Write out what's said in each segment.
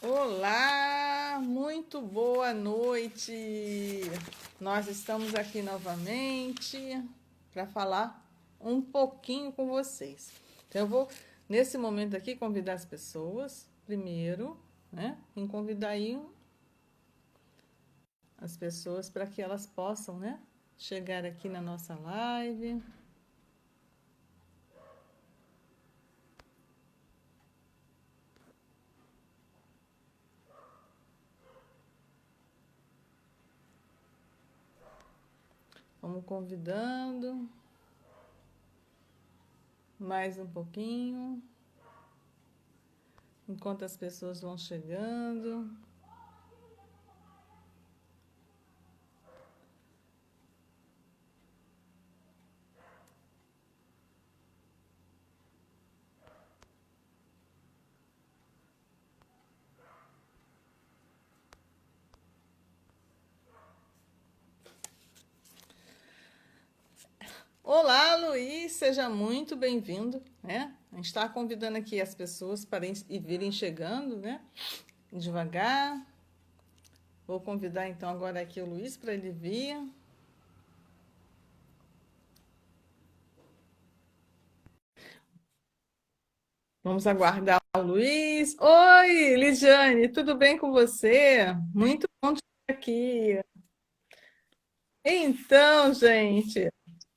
Olá, muito boa noite. Nós estamos aqui novamente para falar um pouquinho com vocês. Então, eu vou, nesse momento aqui, convidar as pessoas, primeiro, né? Em convidar aí as pessoas para que elas possam, né? Chegar aqui na nossa live. Vamos convidando mais um pouquinho, enquanto as pessoas vão chegando. Olá, Luiz, seja muito bem-vindo, né? A gente está convidando aqui as pessoas para virem chegando, né? Devagar. Vou convidar então agora aqui o Luiz para ele vir. Vamos aguardar o Luiz. Oi, Lidiane, tudo bem com você? Muito bom te ter aqui. Então, gente,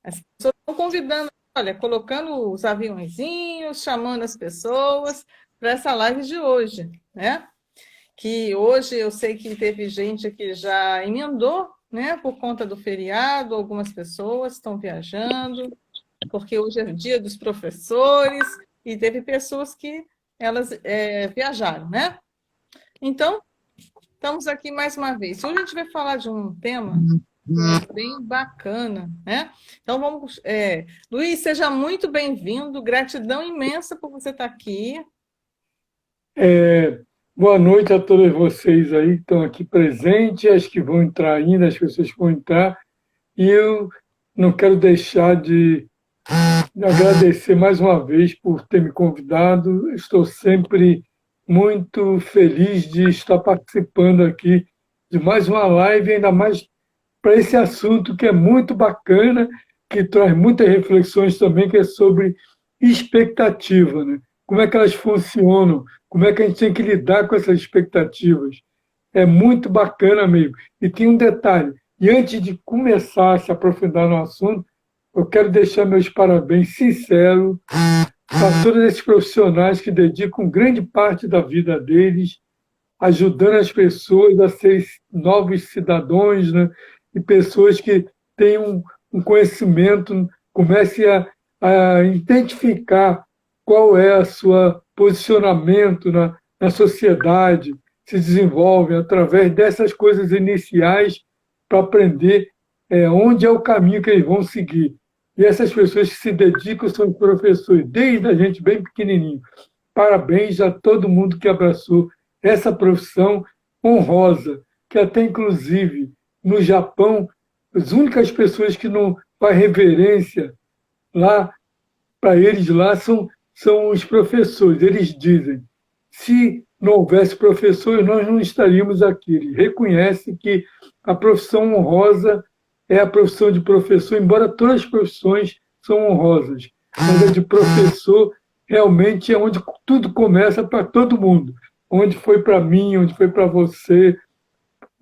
as pessoas estão convidando, olha, colocando os aviãozinhos, chamando as pessoas para essa live de hoje, né? Que hoje eu sei que teve gente que já emendou, né? Por conta do feriado, algumas pessoas estão viajando, porque hoje é o dia dos professores, e teve pessoas que elas viajaram, né? Então, estamos aqui mais uma vez. Hoje a gente vai falar de um tema bem bacana, né? Então vamos, Luiz, seja muito bem-vindo, gratidão imensa por você estar aqui. Boa noite a todos vocês aí que estão aqui presentes, as que vão entrar ainda, as pessoas que vão entrar. E eu não quero deixar de agradecer mais uma vez por ter me convidado. Estou sempre muito feliz de estar participando aqui de mais uma live, ainda mais para esse assunto que é muito bacana, que traz muitas reflexões também, que é sobre expectativa, né? Como é que elas funcionam, como é que a gente tem que lidar com essas expectativas. É muito bacana mesmo. E tem um detalhe, e antes de começar a se aprofundar no assunto, eu quero deixar meus parabéns sinceros para todos esses profissionais que dedicam grande parte da vida deles ajudando as pessoas a serem novos cidadãos, né? E pessoas que têm um conhecimento, comecem a identificar qual é o seu posicionamento na sociedade, se desenvolvem através dessas coisas iniciais para aprender onde é o caminho que eles vão seguir. E essas pessoas que se dedicam são professores, desde a gente bem pequenininho. Parabéns a todo mundo que abraçou essa profissão honrosa, que até inclusive no Japão, as únicas pessoas que não faz reverência lá para eles lá são os professores. Eles dizem, se não houvesse professores, nós não estaríamos aqui. Eles reconhecem que a profissão honrosa é a profissão de professor, embora todas as profissões são honrosas, mas a de professor realmente é onde tudo começa para todo mundo. Onde foi para mim, onde foi para você,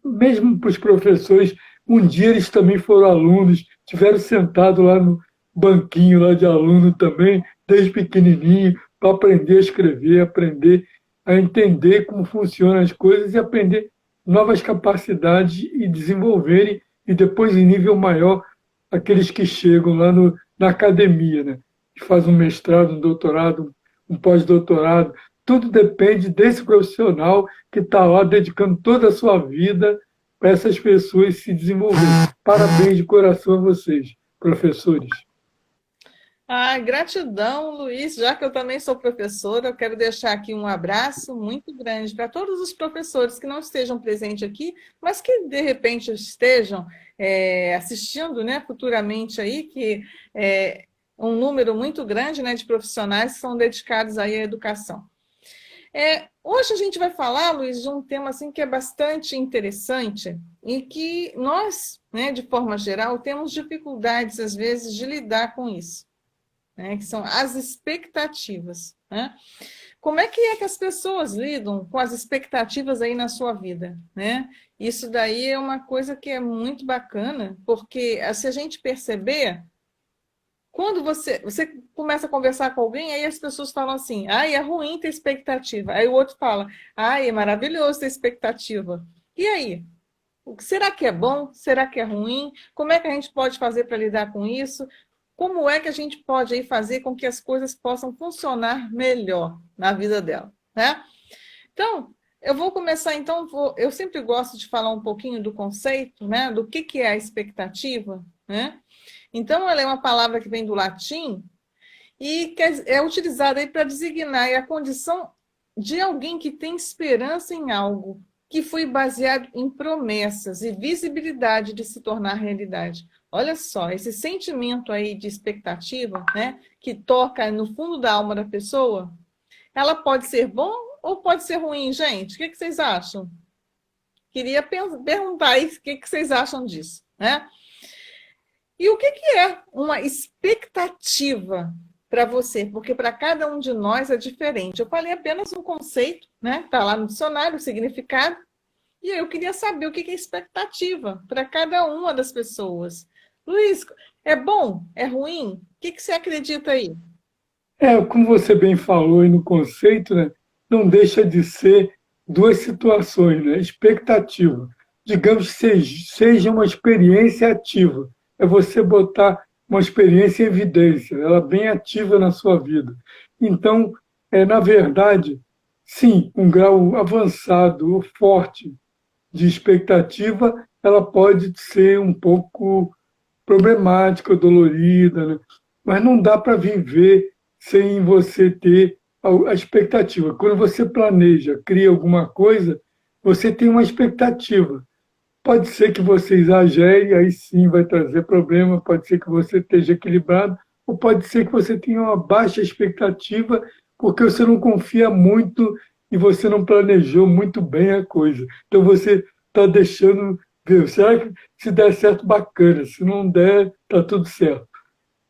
mesmo para os professores, um dia eles também foram alunos, tiveram sentado lá no banquinho lá de aluno também, desde pequenininho, para aprender a escrever, aprender a entender como funcionam as coisas e aprender novas capacidades e desenvolverem, e depois em nível maior, aqueles que chegam lá na academia, né? Que fazem um mestrado, um doutorado, um pós-doutorado. Tudo depende desse profissional que está lá dedicando toda a sua vida para essas pessoas se desenvolverem. Parabéns de coração a vocês, professores. Gratidão, Luiz. Já que eu também sou professora, eu quero deixar aqui um abraço muito grande para todos os professores que não estejam presentes aqui, mas que de repente estejam assistindo, né, futuramente aí, que é um número muito grande, né, de profissionais que são dedicados aí à educação. Hoje a gente vai falar, Luiz, de um tema assim, que é bastante interessante e que nós, né, de forma geral, temos dificuldades, às vezes, de lidar com isso, né, que são as expectativas. Né? Como é que as pessoas lidam com as expectativas aí na sua vida? Né? Isso daí é uma coisa que é muito bacana, porque se a gente perceber, quando você começa a conversar com alguém, aí as pessoas falam assim, ai, é ruim ter expectativa. Aí o outro fala, ai, é maravilhoso ter expectativa. E aí? Será que é bom? Será que é ruim? Como é que a gente pode fazer para lidar com isso? Como é que a gente pode aí fazer com que as coisas possam funcionar melhor na vida dela, né? Então, eu vou começar, então, eu sempre gosto de falar um pouquinho do conceito, né? Do que é a expectativa, né? Então, ela é uma palavra que vem do latim e é utilizada aí para designar a condição de alguém que tem esperança em algo que foi baseado em promessas e visibilidade de se tornar realidade. Olha só, esse sentimento aí de expectativa, né, que toca no fundo da alma da pessoa, ela pode ser bom ou pode ser ruim, gente? O que vocês acham? Queria perguntar aí o que vocês acham disso, né? E o que é uma expectativa para você? Porque para cada um de nós é diferente. Eu falei apenas um conceito, né? Está lá no dicionário, o significado. E eu queria saber o que é expectativa para cada uma das pessoas. Luiz, é bom? É ruim? O que você acredita aí? Como você bem falou aí no conceito, né, não deixa de ser duas situações, né? Expectativa. Digamos que seja uma experiência ativa. É você botar uma experiência em evidência, ela bem ativa na sua vida. Então, na verdade, sim, um grau avançado ou forte de expectativa, ela pode ser um pouco problemática, dolorida, né? Mas não dá para viver sem você ter a expectativa. Quando você planeja, cria alguma coisa, você tem uma expectativa. Pode ser que você exagere, aí sim vai trazer problema, pode ser que você esteja equilibrado, ou pode ser que você tenha uma baixa expectativa, porque você não confia muito e você não planejou muito bem a coisa. Então você está deixando ver, será que se der certo, bacana, se não der, está tudo certo.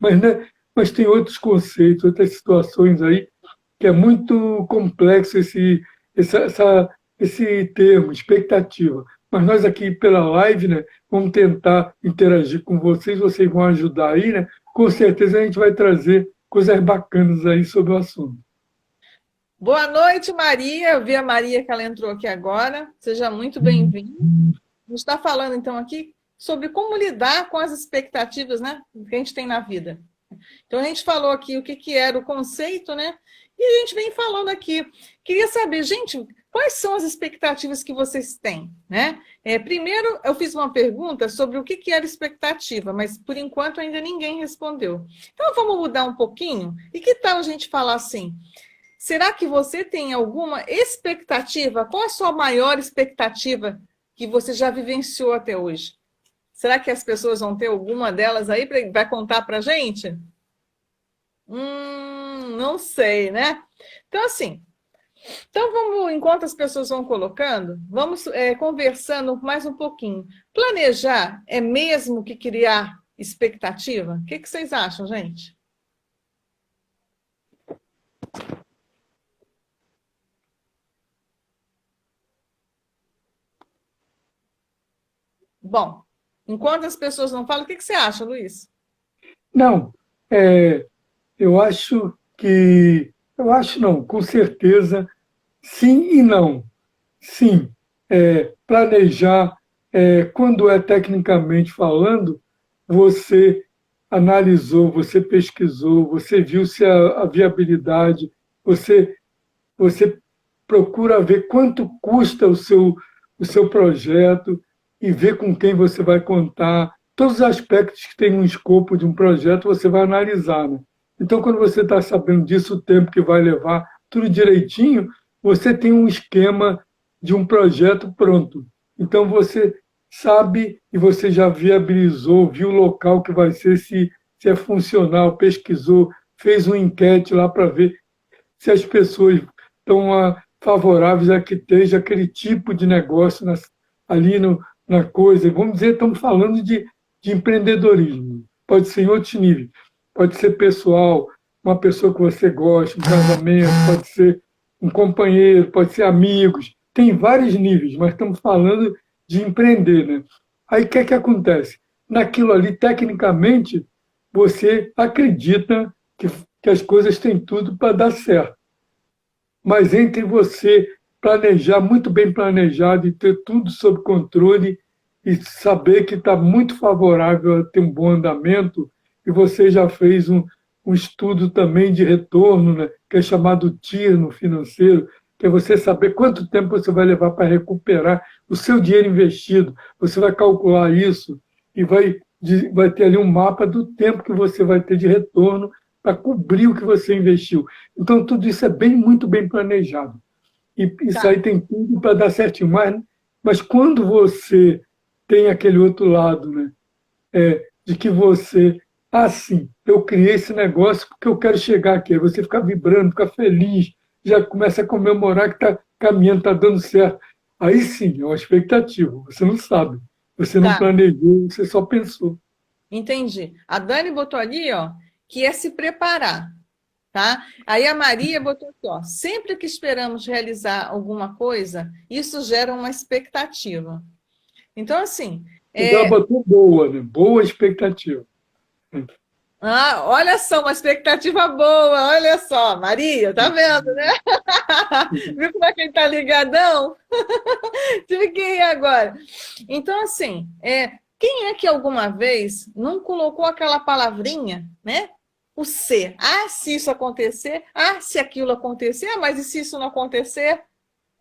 Mas, né, mas tem outros conceitos, outras situações aí, que é muito complexo esse termo, expectativa. Mas nós aqui pela live, né, vamos tentar interagir com vocês vão ajudar aí, né? Com certeza a gente vai trazer coisas bacanas aí sobre o assunto. Boa noite, Maria. Eu vi a Maria que ela entrou aqui agora. Seja muito bem-vinda. A gente está falando, então, aqui sobre como lidar com as expectativas, né, que a gente tem na vida. Então, a gente falou aqui o que era o conceito, né? E a gente vem falando aqui. Queria saber, gente, quais são as expectativas que vocês têm, né? Primeiro, eu fiz uma pergunta sobre o que era expectativa, mas, por enquanto, ainda ninguém respondeu. Então, vamos mudar um pouquinho? E que tal a gente falar assim? Será que você tem alguma expectativa? Qual a sua maior expectativa que você já vivenciou até hoje? Será que as pessoas vão ter alguma delas aí para contar para a gente? Não sei, né? Então, assim, vamos, enquanto as pessoas vão colocando, vamos conversando mais um pouquinho. Planejar é mesmo que criar expectativa? O que vocês acham, gente? Bom, enquanto as pessoas não falam, o que você acha, Luiz? Não, eu acho que. Eu acho não, com certeza, sim e não. Sim, planejar, quando é tecnicamente falando, você analisou, você pesquisou, você viu se a viabilidade, você procura ver quanto custa o seu projeto e ver com quem você vai contar. Todos os aspectos que tem um escopo de um projeto, você vai analisar. Né? Então, quando você está sabendo disso, o tempo que vai levar, tudo direitinho, você tem um esquema de um projeto pronto. Então, você sabe e você já viabilizou, viu o local que vai ser, se é funcional, pesquisou, fez uma enquete lá para ver se as pessoas estão favoráveis a que esteja aquele tipo de negócio ali na coisa. Vamos dizer, estamos falando de empreendedorismo. Pode ser em outros níveis. Pode ser pessoal, uma pessoa que você gosta, um casamento, pode ser um companheiro, pode ser amigos. Tem vários níveis, mas estamos falando de empreender, né? Aí o que é que acontece? Naquilo ali, tecnicamente, você acredita que as coisas têm tudo para dar certo. Mas entre você planejar, muito bem planejado, e ter tudo sob controle, e saber que está muito favorável a ter um bom andamento, e você já fez um estudo também de retorno, né, que é chamado TIR no financeiro, que é você saber quanto tempo você vai levar para recuperar o seu dinheiro investido. Você vai calcular isso e vai ter ali um mapa do tempo que você vai ter de retorno para cobrir o que você investiu. Então, tudo isso é muito bem planejado. E isso Tá. aí tem tudo para dar certinho. Mas quando você tem aquele outro lado, né, de que você, sim, eu criei esse negócio porque eu quero chegar aqui. Aí você fica vibrando, fica feliz, já começa a comemorar que está caminhando, está dando certo. Aí sim, é uma expectativa. Você não sabe, você não Tá. planejou, você só pensou. Entendi. A Dani botou ali, ó, que é se preparar, tá? Aí a Maria botou aqui, ó, sempre que esperamos realizar alguma coisa, isso gera uma expectativa. Então, assim, Ela botou boa, né? Boa expectativa. olha só, uma expectativa boa, olha só, Maria, tá vendo, né? Viu como é que ele tá ligadão? Tive que ir agora. Então, assim, quem é que alguma vez não colocou aquela palavrinha, né? O se. Se isso acontecer, se aquilo acontecer, mas e se isso não acontecer?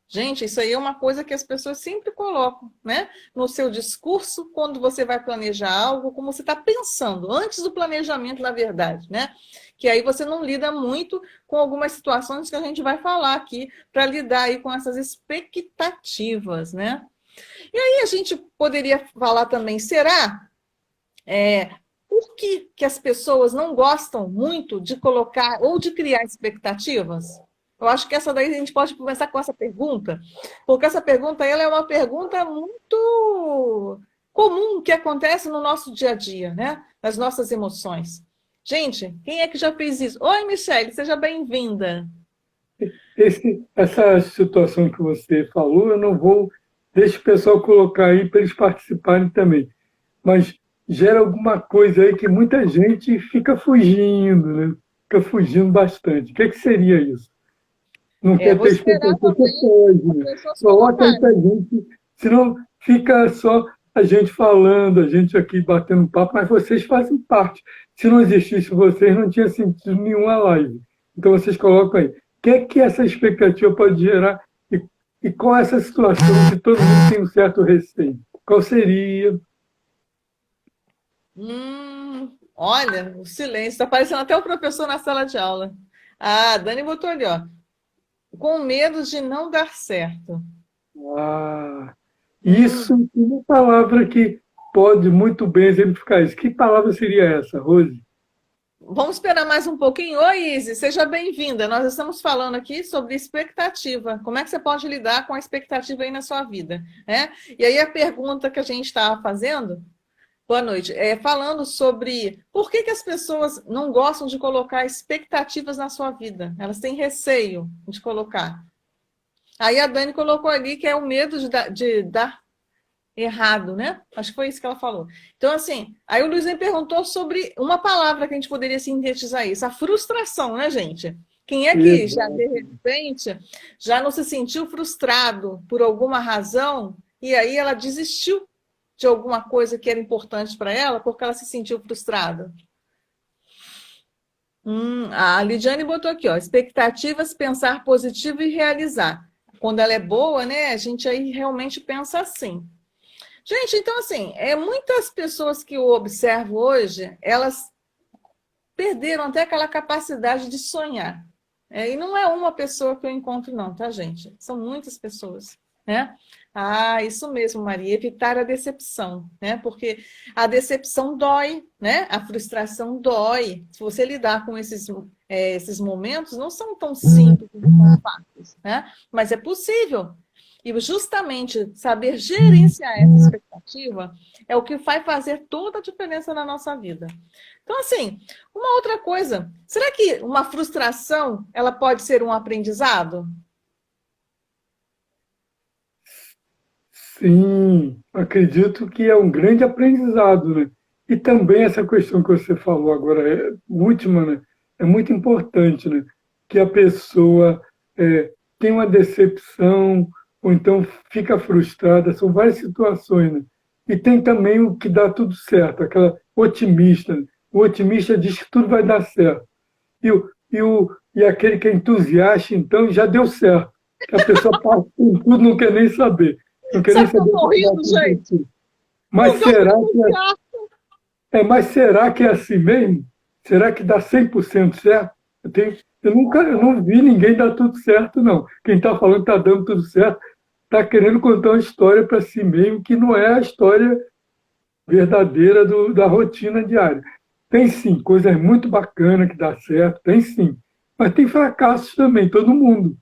Gente, isso aí é uma coisa que as pessoas sempre colocam, né? No seu discurso, quando você vai planejar algo, como você está pensando, antes do planejamento, na verdade, né? Que aí você não lida muito com algumas situações que a gente vai falar aqui, para lidar aí com essas expectativas, né? E aí a gente poderia falar também, será? Por que as pessoas não gostam muito de colocar ou de criar expectativas? Eu acho que essa daí a gente pode começar com essa pergunta, porque essa pergunta ela é uma pergunta muito comum que acontece no nosso dia a dia, né? Nas nossas emoções. Gente, quem é que já fez isso? Oi, Michele, seja bem-vinda. Essa situação que você falou, eu não vou. Deixa o pessoal colocar aí para eles participarem também. Mas gera alguma coisa aí que muita gente fica fugindo, né? Fica fugindo bastante. O que, que seria isso? Não quer Vou ter esperar expectativa? Você também pode, as né? pessoas Coloca aí para a colocarem. gente, senão fica só a gente falando, a gente aqui batendo papo, mas vocês fazem parte. Se não existisse vocês, não tinha sentido nenhuma live. Então vocês colocam aí. O que é que essa expectativa pode gerar e qual é essa situação que todo mundo tem um certo receio? Qual seria? Olha, o silêncio. Está parecendo até o professor na sala de aula. A Dani botou ali, ó. Com medo de não dar certo. Ah, isso Hum, é uma palavra que pode muito bem exemplificar isso. Que palavra seria essa, Rose? Vamos esperar mais um pouquinho. Oi, Isis, seja bem-vinda. Nós estamos falando aqui sobre expectativa. Como é que você pode lidar com a expectativa aí na sua vida, né? E aí a pergunta que a gente estava fazendo, boa noite, falando sobre por que as pessoas não gostam de colocar expectativas na sua vida. Elas têm receio de colocar. Aí a Dani colocou ali que é o medo de dar errado, né? Acho que foi isso que ela falou. Então, assim, aí o Luiz me perguntou sobre uma palavra que a gente poderia sintetizar isso, a frustração, né, gente? Quem é que já, de Exato. repente, já não se sentiu frustrado por alguma razão e aí ela desistiu de alguma coisa que era importante para ela porque ela se sentiu frustrada? A Lidiane botou aqui, ó, expectativas, pensar positivo e realizar. Quando ela é boa, né, a gente aí realmente pensa assim. Gente, então assim, muitas pessoas que eu observo hoje, elas perderam até aquela capacidade de sonhar. E não é uma pessoa que eu encontro, não, tá, gente? São muitas pessoas. né? Ah, isso mesmo, Maria, evitar a decepção, né? Porque a decepção dói, né? A frustração dói. Se você lidar com esses momentos, não são tão simples, não são fáceis, né? Mas é possível. E justamente saber gerenciar essa expectativa é o que vai fazer toda a diferença na nossa vida. Então, assim, uma outra coisa, será que uma frustração, ela pode ser um aprendizado? Sim, acredito que é um grande aprendizado, né? E também essa questão que você falou agora, última, né? É muito importante, né? Que a pessoa tem uma decepção ou então fica frustrada, são várias situações, né? E tem também o que dá tudo certo, aquela otimista, né? O otimista diz que tudo vai dar certo. E aquele que é entusiasta, então, já deu certo. Que a pessoa passa por tudo, não quer nem saber. Não quer nem Sabe que eu saber o estou que vai rindo, gente? acontecer. Mas Porque eu sou será entusiasta. mas será que é assim mesmo? Será que dá 100% certo? Eu não vi ninguém dar tudo certo, não. Quem está falando que está dando tudo certo, está querendo contar uma história para si mesmo que não é a história verdadeira da rotina diária. Tem sim, coisas muito bacanas que dá certo, tem sim. Mas tem fracassos também, todo mundo.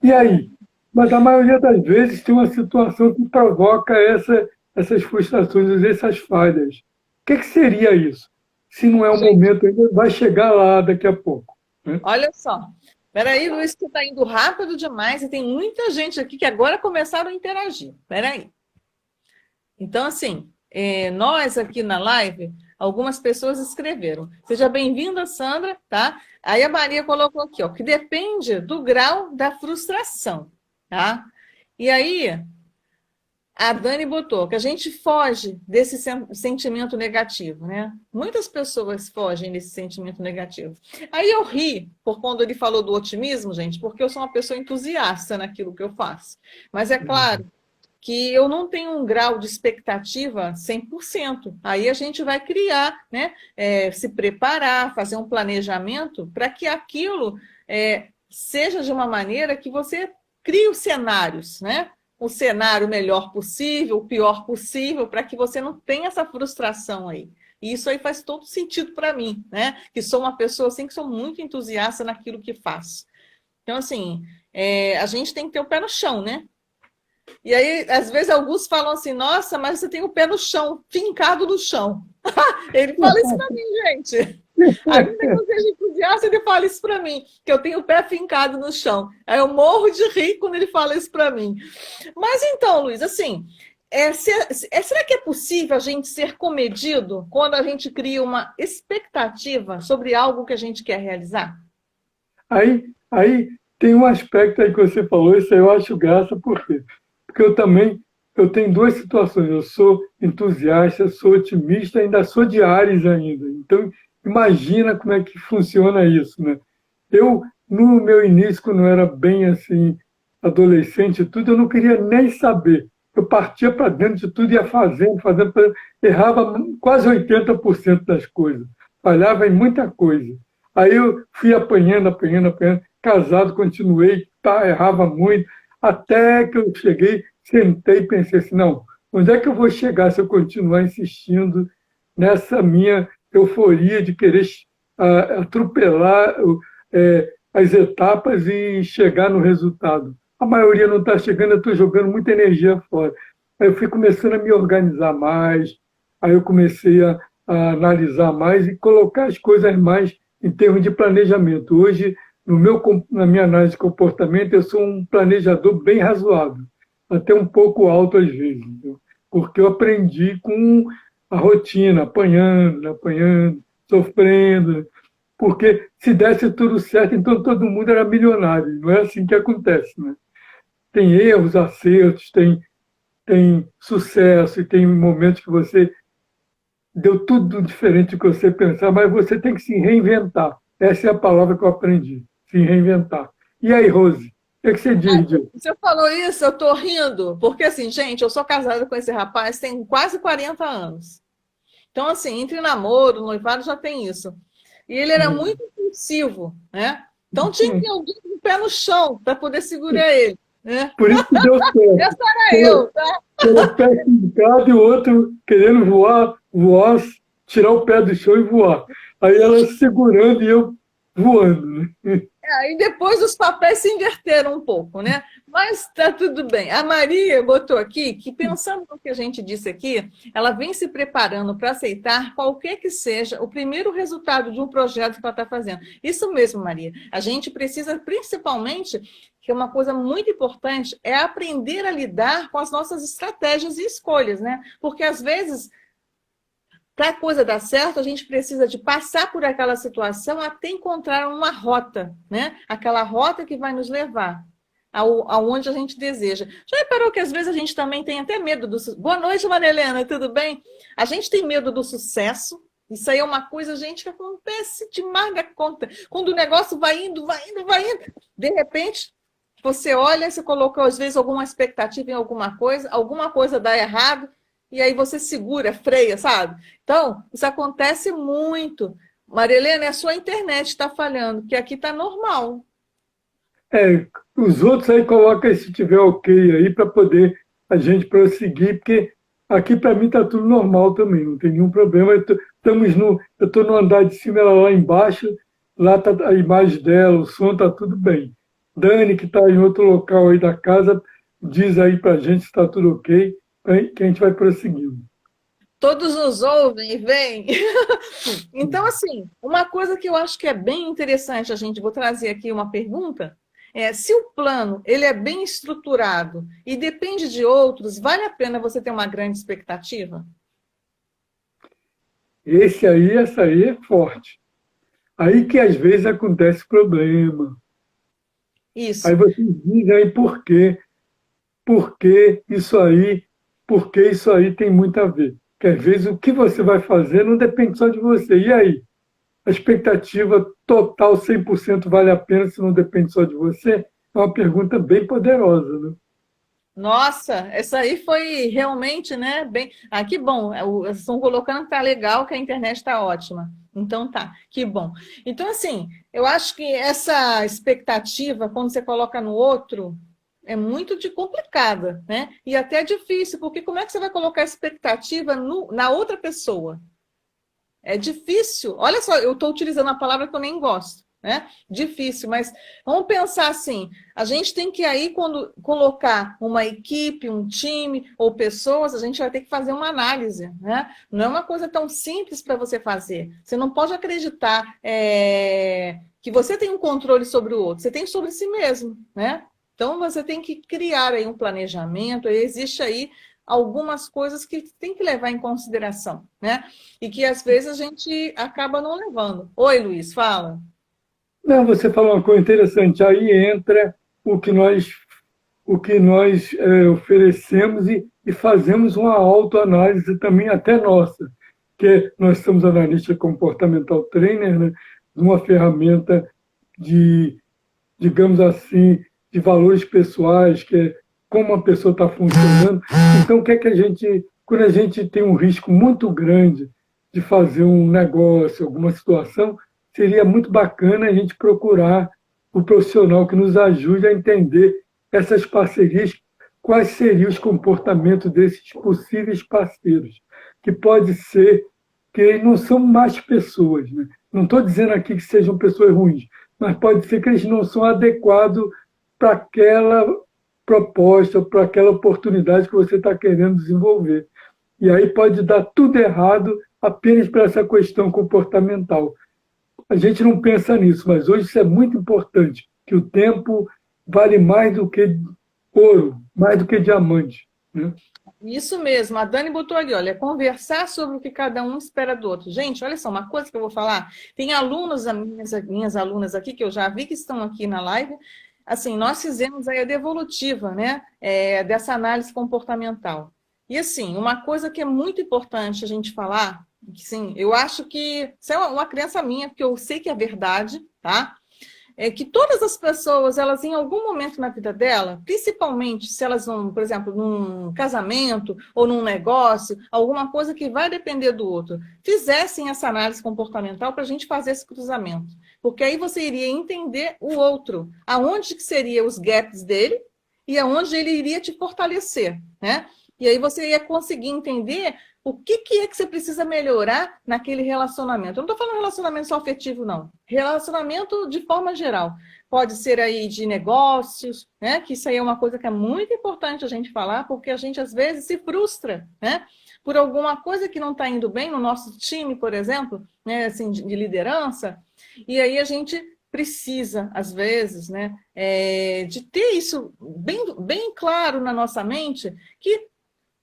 E aí? Mas a maioria das vezes tem uma situação que provoca essas frustrações, essas falhas. O que seria isso? Se não é o Gente, momento ainda, vai chegar lá daqui a pouco. Né? olha só. Peraí, Luiz, que está indo rápido demais e tem muita gente aqui que agora começaram a interagir. Peraí. Então, assim, nós aqui na live, algumas pessoas escreveram. Seja bem-vinda, Sandra, tá? Aí a Maria colocou aqui, ó, que depende do grau da frustração, tá? E aí, a Dani botou que a gente foge desse sentimento negativo, né? Muitas pessoas fogem desse sentimento negativo. Aí eu ri por quando ele falou do otimismo, gente, porque eu sou uma pessoa entusiasta naquilo que eu faço. Mas é claro que eu não tenho um grau de expectativa 100%. Aí a gente vai criar, né? Se preparar, fazer um planejamento para que aquilo seja de uma maneira que você crie os cenários, né? O cenário melhor possível, o pior possível, para que você não tenha essa frustração aí. E isso aí faz todo sentido para mim, né? Que sou uma pessoa assim que sou muito entusiasta naquilo que faço. Então, assim, a gente tem que ter o pé no chão, né? E aí, às vezes, alguns falam assim, nossa, mas você tem o pé no chão, fincado no chão. Ele fala isso para mim, gente. Ainda que eu seja entusiasta, ele fala isso para mim, que eu tenho o pé fincado no chão. Aí eu morro de rir quando ele fala isso para mim. Mas então, Luiz, assim, será que é possível a gente ser comedido quando a gente cria uma expectativa sobre algo que a gente quer realizar? Aí tem um aspecto aí que você falou, isso aí eu acho graça, por quê? Porque eu tenho duas situações, eu sou entusiasta, sou otimista, ainda sou de Áries ainda. Então, imagina como é que funciona isso, né? Eu, no meu início, quando eu era bem assim, adolescente e tudo, eu não queria nem saber. Eu partia para dentro de tudo, ia fazendo, errava quase 80% das coisas, falhava em muita coisa. Aí eu fui apanhando, casado, continuei, errava muito, até que eu cheguei, sentei e pensei assim, não, onde é que eu vou chegar se eu continuar insistindo nessa minha euforia de querer atropelar as etapas e chegar no resultado? A maioria não está chegando, eu estou jogando muita energia fora. Aí eu fui começando a me organizar mais, aí eu comecei a analisar mais e colocar as coisas mais em termos de planejamento. Hoje, na minha análise de comportamento, eu sou um planejador bem razoável, até um pouco alto às vezes, entendeu? Porque eu aprendi com a rotina, apanhando, sofrendo, porque se desse tudo certo, então todo mundo era milionário. Não é assim que acontece, né? Tem erros, acertos, tem sucesso, e tem momentos que você deu tudo diferente do que você pensava, mas você tem que se reinventar. Essa é a palavra que eu aprendi, se reinventar. E aí, Rose, o que você diz disso? Você falou isso, eu tô rindo, porque assim, gente, eu sou casada com esse rapaz tem quase 40 anos. Então, assim, entre namoro, noivado, já tem isso. E ele era muito impulsivo, né? Então tinha que ter alguém com o pé no chão para poder segurar ele. né? Por isso que deu certo. Essa era eu, tá? Pelo pé fincado e o outro querendo voar, tirar o pé do chão e voar. Aí ela segurando e eu voando, né? E depois os papéis se inverteram um pouco, né? Mas está tudo bem. A Maria botou aqui que, pensando no que a gente disse aqui, ela vem se preparando para aceitar qualquer que seja o primeiro resultado de um projeto que ela está fazendo. Isso mesmo, Maria. A gente precisa, principalmente, que é uma coisa muito importante, é aprender a lidar com as nossas estratégias e escolhas, né? Porque, às vezes, para a coisa dar certo, a gente precisa de passar por aquela situação até encontrar uma rota, né? Aquela rota que vai nos levar aonde a gente deseja. Já reparou que às vezes a gente também tem até medo do sucesso? Boa noite, Maria Helena, tudo bem? A gente tem medo do sucesso. Isso aí é uma coisa, gente, que acontece demais da conta. Quando o negócio vai indo, de repente, você olha, você colocou às vezes alguma expectativa em alguma coisa dá errado, e aí você segura, freia, sabe? Então, isso acontece muito. Maria Helena, é a sua internet está falhando, que aqui está normal. Os outros aí colocam se tiver ok aí para poder a gente prosseguir, porque aqui para mim está tudo normal também, não tem nenhum problema. Eu estou no andar de cima, ela lá embaixo, lá está a imagem dela, o som está tudo bem. Dani, que está em outro local aí da casa, diz aí para a gente se está tudo ok, que a gente vai prosseguindo. Todos nos ouvem e veem. Então, assim, uma coisa que eu acho que é bem interessante, vou trazer aqui uma pergunta, se o plano ele é bem estruturado e depende de outros, vale a pena você ter uma grande expectativa? Essa aí é forte. Aí que às vezes acontece problema. Aí Isso. vocês dizem aí por quê? Por que isso aí tem muito a ver. Porque às vezes o que você vai fazer não depende só de você. E aí? A expectativa total 100% vale a pena se não depende só de você? É uma pergunta bem poderosa, né? Nossa, essa aí foi realmente, né, bem... Ah, que bom, estão colocando que tá legal, que a internet está ótima. Então tá, que bom. Então, assim, eu acho que essa expectativa, quando você coloca no outro, é muito complicada, né? E até difícil, porque como é que você vai colocar expectativa na outra pessoa? É difícil. Olha só, eu estou utilizando a palavra que eu nem gosto, né? Difícil, mas vamos pensar assim: a gente tem que aí, quando colocar uma equipe, um time ou pessoas, a gente vai ter que fazer uma análise, né? Não é uma coisa tão simples para você fazer. Você não pode acreditar que você tem um controle sobre o outro, você tem sobre si mesmo, né? Então você tem que criar aí um planejamento, existe aí algumas coisas que tem que levar em consideração, né? E que às vezes a gente acaba não levando. Oi, Luiz, fala. Não, você falou uma coisa interessante. Aí entra o que nós oferecemos e fazemos uma autoanálise também até nossa, que nós somos analista comportamental trainer, né, de uma ferramenta de, digamos assim, de valores pessoais, que é como a pessoa está funcionando. Então, o que é que quando a gente tem um risco muito grande de fazer um negócio, alguma situação, seria muito bacana a gente procurar o profissional que nos ajude a entender essas parcerias, quais seriam os comportamentos desses possíveis parceiros, que pode ser que não são más pessoas, né? Não estou dizendo aqui que sejam pessoas ruins, mas pode ser que eles não são adequados para aquela proposta, para aquela oportunidade que você está querendo desenvolver. E aí pode dar tudo errado apenas para essa questão comportamental. A gente não pensa nisso, mas hoje isso é muito importante, que o tempo vale mais do que ouro, mais do que diamante, né? Isso mesmo, a Dani botou ali, olha, conversar sobre o que cada um espera do outro. Gente, olha só, uma coisa que eu vou falar, tem alunos, minhas alunas aqui, que eu já vi que estão aqui na live, assim, nós fizemos aí a devolutiva, né, dessa análise comportamental. E assim, uma coisa que é muito importante a gente falar, que sim, eu acho que, isso é uma crença minha, porque eu sei que é verdade, tá? É que todas as pessoas, elas em algum momento na vida dela, principalmente se elas vão, por exemplo, num casamento ou num negócio, alguma coisa que vai depender do outro, fizessem essa análise comportamental para a gente fazer esse cruzamento. Porque aí você iria entender o outro, aonde que seriam os gaps dele e aonde ele iria te fortalecer, né? E aí você ia conseguir entender o que é que você precisa melhorar naquele relacionamento. Eu não estou falando relacionamento só afetivo, não. Relacionamento de forma geral. Pode ser aí de negócios, né? Que isso aí é uma coisa que é muito importante a gente falar, porque a gente às vezes se frustra, né? Por alguma coisa que não está indo bem no nosso time, por exemplo, né? Assim, de liderança, e aí a gente precisa, às vezes, né? De ter isso bem claro na nossa mente, que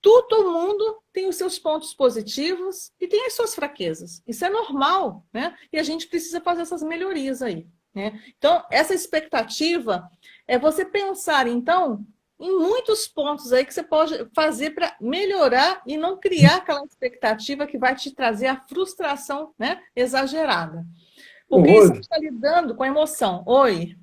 todo mundo tem os seus pontos positivos e tem as suas fraquezas. Isso é normal, né? E a gente precisa fazer essas melhorias aí, né? Então, essa expectativa é você pensar, então, em muitos pontos aí que você pode fazer para melhorar e não criar aquela expectativa que vai te trazer a frustração, né, exagerada. Ô, Porque isso Rose, está lidando com a emoção. Oi.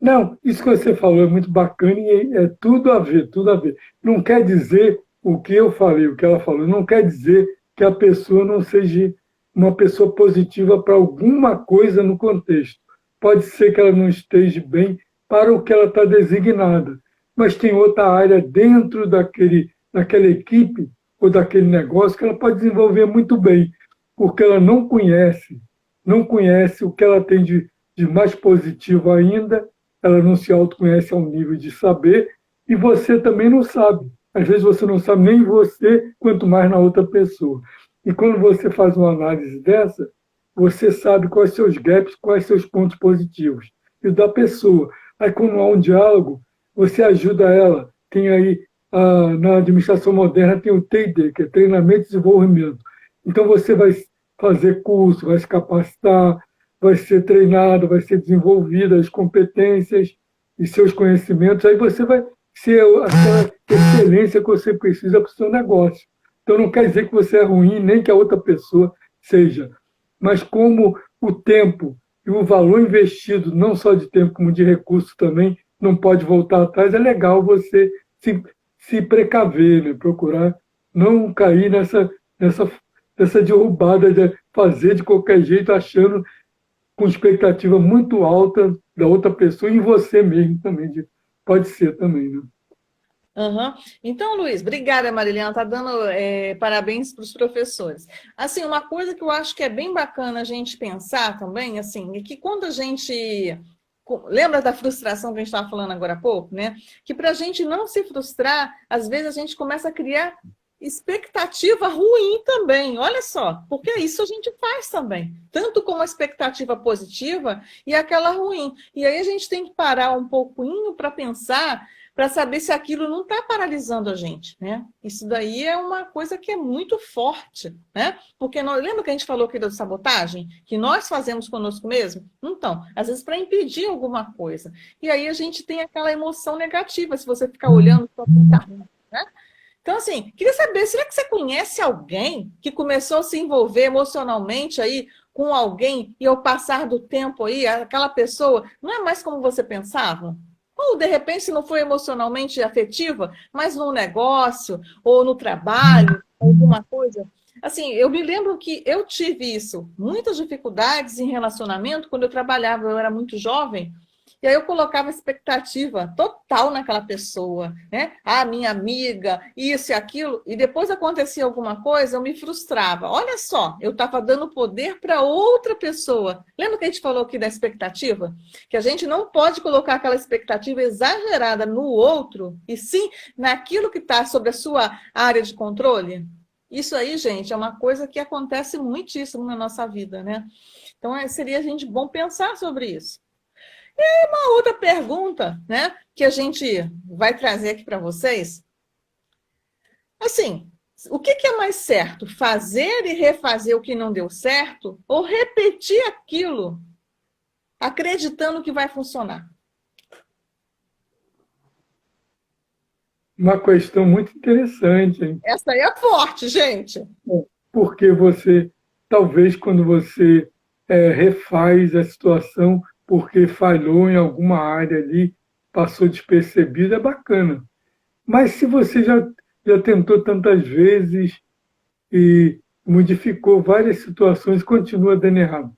não, isso que você falou é muito bacana e é tudo a ver, tudo a ver. Não quer dizer o que eu falei, o que ela falou, não quer dizer que a pessoa não seja uma pessoa positiva para alguma coisa no contexto. Pode ser que ela não esteja bem para o que ela está designada, mas tem outra área dentro daquela equipe ou daquele negócio que ela pode desenvolver muito bem, porque ela não conhece o que ela tem de mais positivo ainda, ela não se autoconhece ao nível de saber, e você também não sabe. Às vezes você não sabe nem você, quanto mais na outra pessoa. E quando você faz uma análise dessa, você sabe quais seus gaps, quais seus pontos positivos. E o da pessoa. Aí quando há um diálogo, você ajuda ela. Tem aí, na administração moderna, tem o T&D, que é treinamento e desenvolvimento. Então você vai fazer curso, vai se capacitar, vai ser treinado, vai ser desenvolvida as competências e seus conhecimentos, aí você vai ser aquela excelência que você precisa para o seu negócio. Então não quer dizer que você é ruim, nem que a outra pessoa seja, mas como o tempo e o valor investido, não só de tempo, como de recursos também, não pode voltar atrás, é legal você se precaver, né? Procurar não cair nessa derrubada de fazer de qualquer jeito, achando com expectativa muito alta da outra pessoa e em você mesmo também. Pode ser também, né? Uhum. Então, Luiz, obrigada, Marilena, tá dando parabéns para os professores. Assim, uma coisa que eu acho que é bem bacana a gente pensar também, assim, é que quando a gente lembra da frustração que a gente estava falando agora há pouco, né? Que para a gente não se frustrar, às vezes a gente começa a criar expectativa ruim também, olha só, porque isso a gente faz também, tanto como a expectativa positiva e aquela ruim. E aí a gente tem que parar um pouquinho para pensar, para saber se aquilo não está paralisando a gente, né? Isso daí é uma coisa que é muito forte, né? Porque lembra que a gente falou aqui da sabotagem? Que nós fazemos conosco mesmo? Então, às vezes para impedir alguma coisa. E aí a gente tem aquela emoção negativa, se você ficar olhando só para o carro, né? Então, assim, queria saber, será que você conhece alguém que começou a se envolver emocionalmente aí com alguém e ao passar do tempo aí, aquela pessoa não é mais como você pensava? Ou, de repente, se não foi emocionalmente afetiva, mas no negócio ou no trabalho, alguma coisa. Assim, eu me lembro que eu tive isso, muitas dificuldades em relacionamento quando eu trabalhava, eu era muito jovem, e aí eu colocava expectativa total naquela pessoa, né? Ah, minha amiga, isso e aquilo, e depois acontecia alguma coisa, eu me frustrava. Olha só, eu estava dando poder para outra pessoa. Lembra que a gente falou aqui da expectativa? Que a gente não pode colocar aquela expectativa exagerada no outro, e sim naquilo que está sobre a sua área de controle? Isso aí, gente, é uma coisa que acontece muitíssimo na nossa vida, né? Então, seria a gente bom pensar sobre isso. Uma outra pergunta, né, que a gente vai trazer aqui para vocês. Assim, o que é mais certo? Fazer e refazer o que não deu certo ou repetir aquilo acreditando que vai funcionar? Uma questão muito interessante, hein? Essa aí é forte, gente. Porque você, talvez, quando você refaz a situação porque falhou em alguma área ali, passou despercebido, é bacana. Mas se você já tentou tantas vezes e modificou várias situações e continua dando errado,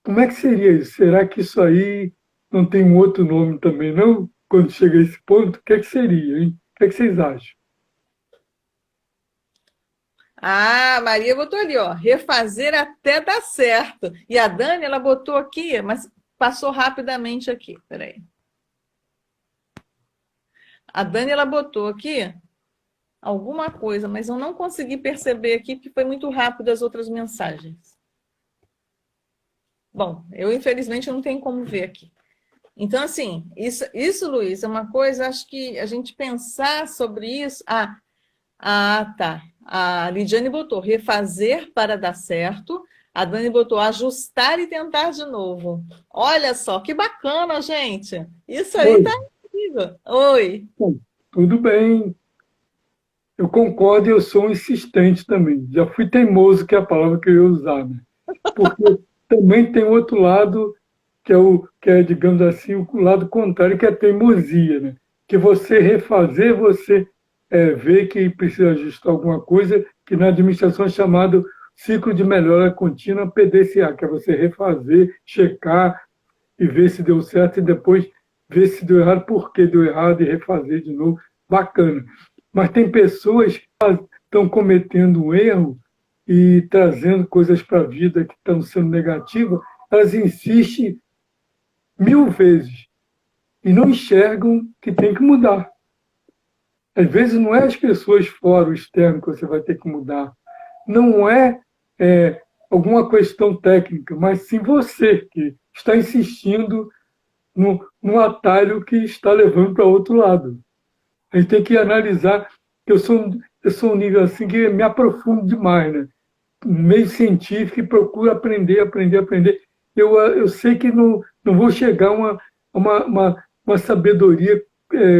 como é que seria isso? Será que isso aí não tem um outro nome também, não? quando chega a esse ponto, o que seria, hein? O que vocês acham? Ah, Maria botou ali, ó, refazer até dar certo. E a Dani, ela botou aqui, mas passou rapidamente aqui, peraí. A Dani, ela botou aqui alguma coisa, mas eu não consegui perceber aqui, porque foi muito rápido as outras mensagens. Bom, eu infelizmente não tenho como ver aqui. Então, assim, isso, Luiz, é uma coisa, acho que a gente pensar sobre isso... tá. A Lidiane botou refazer para dar certo. A Dani botou ajustar e tentar de novo. Olha só, que bacana, gente. Isso aí Oi, tá incrível. Oi. tudo bem. Eu concordo e eu sou um insistente também. Já fui teimoso, que é a palavra que eu ia usar, né? Porque também tem outro lado, digamos assim, o lado contrário, que é a teimosia, né? Que você refazer, você vê que precisa ajustar alguma coisa, que na administração é chamado ciclo de melhora contínua, PDCA, que é você refazer, checar e ver se deu certo e depois ver se deu errado, por que deu errado e refazer de novo. Bacana. Mas tem pessoas que estão cometendo um erro e trazendo coisas para a vida que estão sendo negativas, elas insistem 1000 vezes e não enxergam que tem que mudar. Às vezes não é as pessoas fora, o externo, que você vai ter que mudar. Não é alguma questão técnica, mas sim você que está insistindo no atalho que está levando para outro lado. A gente tem que analisar, que eu sou um nível assim que me aprofundo demais, né? Meio científico e procuro aprender, aprender, aprender. Eu sei que não vou chegar a uma sabedoria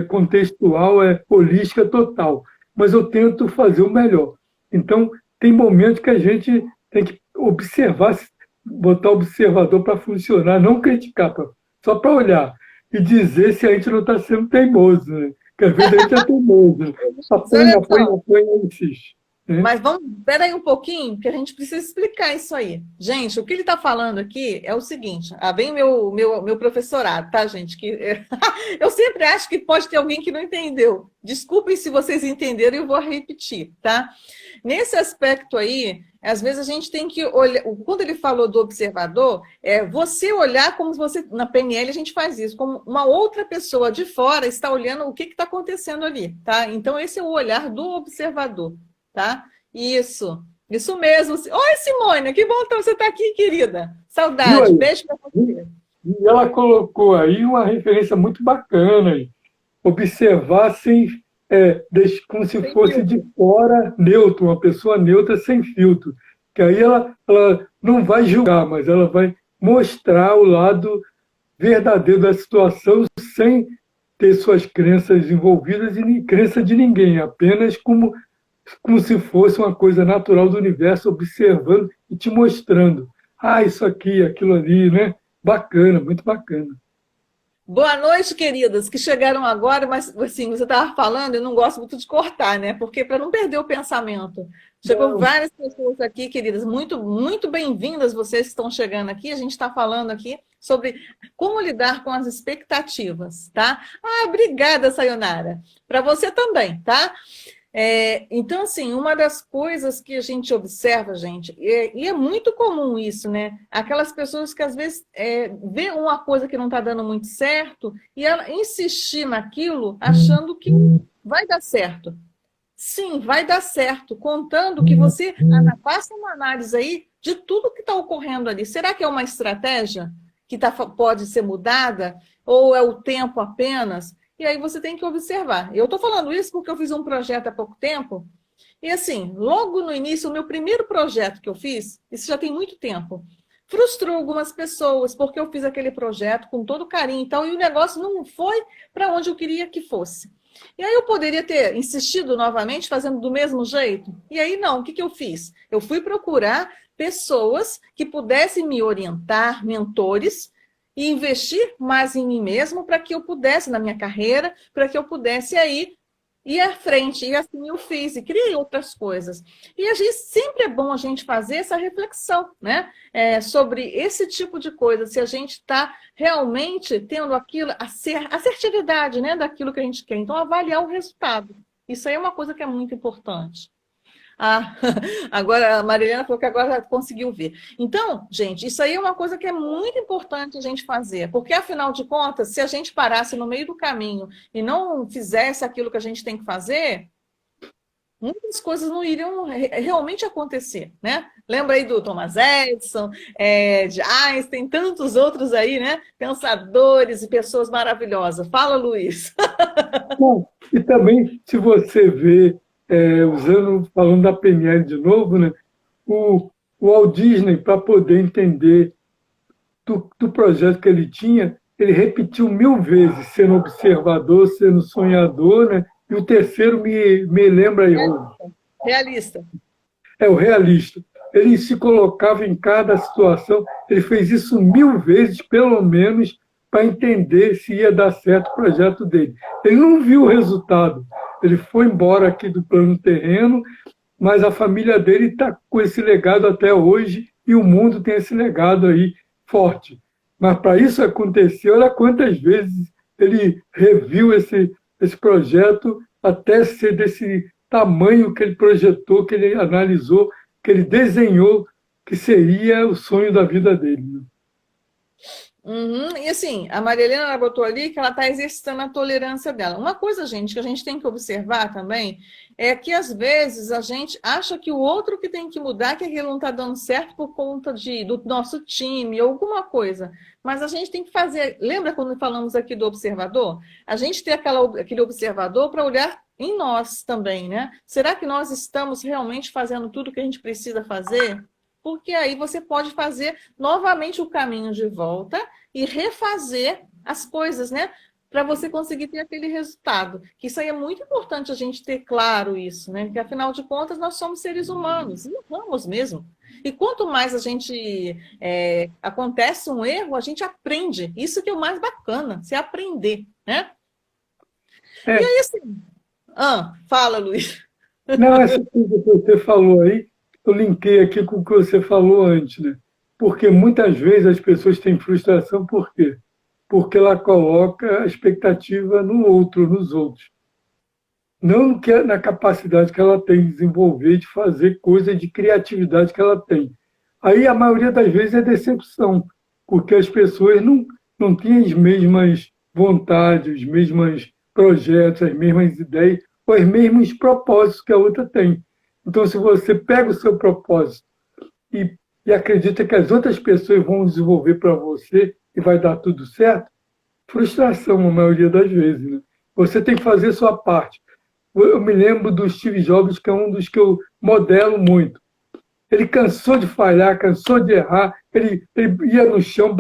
contextual, holística total, mas eu tento fazer o melhor. Então, tem momentos que a gente tem que observar, botar o observador para funcionar, não criticar, só para olhar e dizer se a gente não está sendo teimoso, né? Porque às vezes a gente é teimoso, né? Olha Apanha, apanha, só. apanha e insiste. Né? Mas vamos, espera aí um pouquinho, porque a gente precisa explicar isso aí. Gente, o que ele está falando aqui é o seguinte, bem meu professorado, tá, gente? Eu sempre acho que pode ter alguém que não entendeu. Desculpem se vocês entenderam, eu vou repetir, tá? Nesse aspecto aí, às vezes a gente tem que olhar, quando ele falou do observador, você olhar como se você, na PNL a gente faz isso, como uma outra pessoa de fora está olhando o que está acontecendo ali, tá? Então esse é o olhar do observador. Tá? Isso mesmo. Oi, Simone, que bom que você está aqui, querida. Viu Saudade, aí? beijo para você. E ela colocou aí uma referência muito bacana. Aí. Observar sem, como se Sem fosse de filtro. fora, neutro, uma pessoa neutra sem filtro. Que aí ela não vai julgar, mas ela vai mostrar o lado verdadeiro da situação sem ter suas crenças envolvidas e nem crença de ninguém, apenas como se fosse uma coisa natural do universo, observando e te mostrando. Ah, isso aqui, aquilo ali, né? Bacana, muito bacana. Boa noite, queridas, que chegaram agora, mas assim, você estava falando, eu não gosto muito de cortar, né? Porque para não perder o pensamento. Chegou Não, várias pessoas aqui, queridas, muito, muito bem-vindas vocês que estão chegando aqui. A gente está falando aqui sobre como lidar com as expectativas, tá? Obrigada, Sayonara. Para você também, tá? Então, assim, uma das coisas que a gente observa, gente, e é muito comum isso, né? Aquelas pessoas que às vezes vê uma coisa que não está dando muito certo e ela insistir naquilo achando que vai dar certo. Sim, vai dar certo, contando que você faça uma análise aí de tudo que está ocorrendo ali. Será que é uma estratégia que pode ser mudada? Ou é o tempo apenas? E aí você tem que observar. Eu estou falando isso porque eu fiz um projeto há pouco tempo, e assim, logo no início, o meu primeiro projeto que eu fiz, isso já tem muito tempo, frustrou algumas pessoas, porque eu fiz aquele projeto com todo carinho e tal, e o negócio não foi para onde eu queria que fosse. E aí eu poderia ter insistido novamente, fazendo do mesmo jeito? E aí não, o que eu fiz? Eu fui procurar pessoas que pudessem me orientar, mentores, e investir mais em mim mesmo para que eu pudesse, na minha carreira, para que eu pudesse aí ir à frente, e assim eu fiz, e criei outras coisas. E a gente, sempre é bom a gente fazer essa reflexão, né? Sobre esse tipo de coisa, se a gente está realmente tendo aquilo, a assertividade, né, daquilo que a gente quer. Então, avaliar o resultado. Isso aí é uma coisa que é muito importante. Ah, agora a Marilena falou que agora conseguiu ver. Então, gente, isso aí é uma coisa que é muito importante a gente fazer, porque afinal de contas, se a gente parasse no meio do caminho e não fizesse aquilo que a gente tem que fazer, muitas coisas não iriam realmente acontecer, né? Lembra aí do Thomas Edison, de Einstein, tantos outros aí, né? Pensadores e pessoas maravilhosas. Fala, Luiz. Bom, e também, se você vê, falando da PNL de novo, né, o Walt Disney, para poder entender do projeto que ele tinha, ele repetiu 1000 vezes, sendo observador, sendo sonhador, né? E o terceiro me lembra aí hoje. Realista. É o realista. Ele se colocava em cada situação, ele fez isso 1000 vezes, pelo menos, para entender se ia dar certo o projeto dele. Ele não viu o resultado, ele foi embora aqui do plano terreno, mas a família dele está com esse legado até hoje e o mundo tem esse legado aí forte. Mas para isso acontecer, olha quantas vezes ele reviu esse projeto até ser desse tamanho que ele projetou, que ele analisou, que ele desenhou, que seria o sonho da vida dele. Né? Uhum. E assim, a Maria Helena botou ali que ela está exercitando a tolerância dela. Uma coisa, gente, que a gente tem que observar também é que às vezes a gente acha que o outro que tem que mudar, que aquilo não está dando certo por conta do nosso time, ou alguma coisa. Mas a gente tem que fazer. Lembra quando falamos aqui do observador? A gente tem aquele observador para olhar em nós também, né? Será que nós estamos realmente fazendo tudo o que a gente precisa fazer? Porque aí você pode fazer novamente o caminho de volta e refazer as coisas, né? Para você conseguir ter aquele resultado. Que isso aí é muito importante a gente ter claro isso, né? Porque afinal de contas nós somos seres humanos, e erramos mesmo. E quanto mais a gente acontece um erro, a gente aprende. Isso que é o mais bacana, se aprender, né? E aí, assim... fala, Luiz. Não, essa coisa que você falou aí, eu linkei aqui com o que você falou antes, né? Porque muitas vezes as pessoas têm frustração, por quê? Porque ela coloca a expectativa no outro, nos outros. Não na capacidade que ela tem de desenvolver, de fazer coisas de criatividade que ela tem. Aí a maioria das vezes é decepção, porque as pessoas não têm as mesmas vontades, os mesmos projetos, as mesmas ideias, ou os mesmos propósitos que a outra tem. Então, se você pega o seu propósito e acredita que as outras pessoas vão desenvolver para você e vai dar tudo certo, frustração a maioria das vezes. Né? Você tem que fazer a sua parte. Eu me lembro do Steve Jobs, que é um dos que eu modelo muito. Ele cansou de falhar, cansou de errar, ele ia no chão,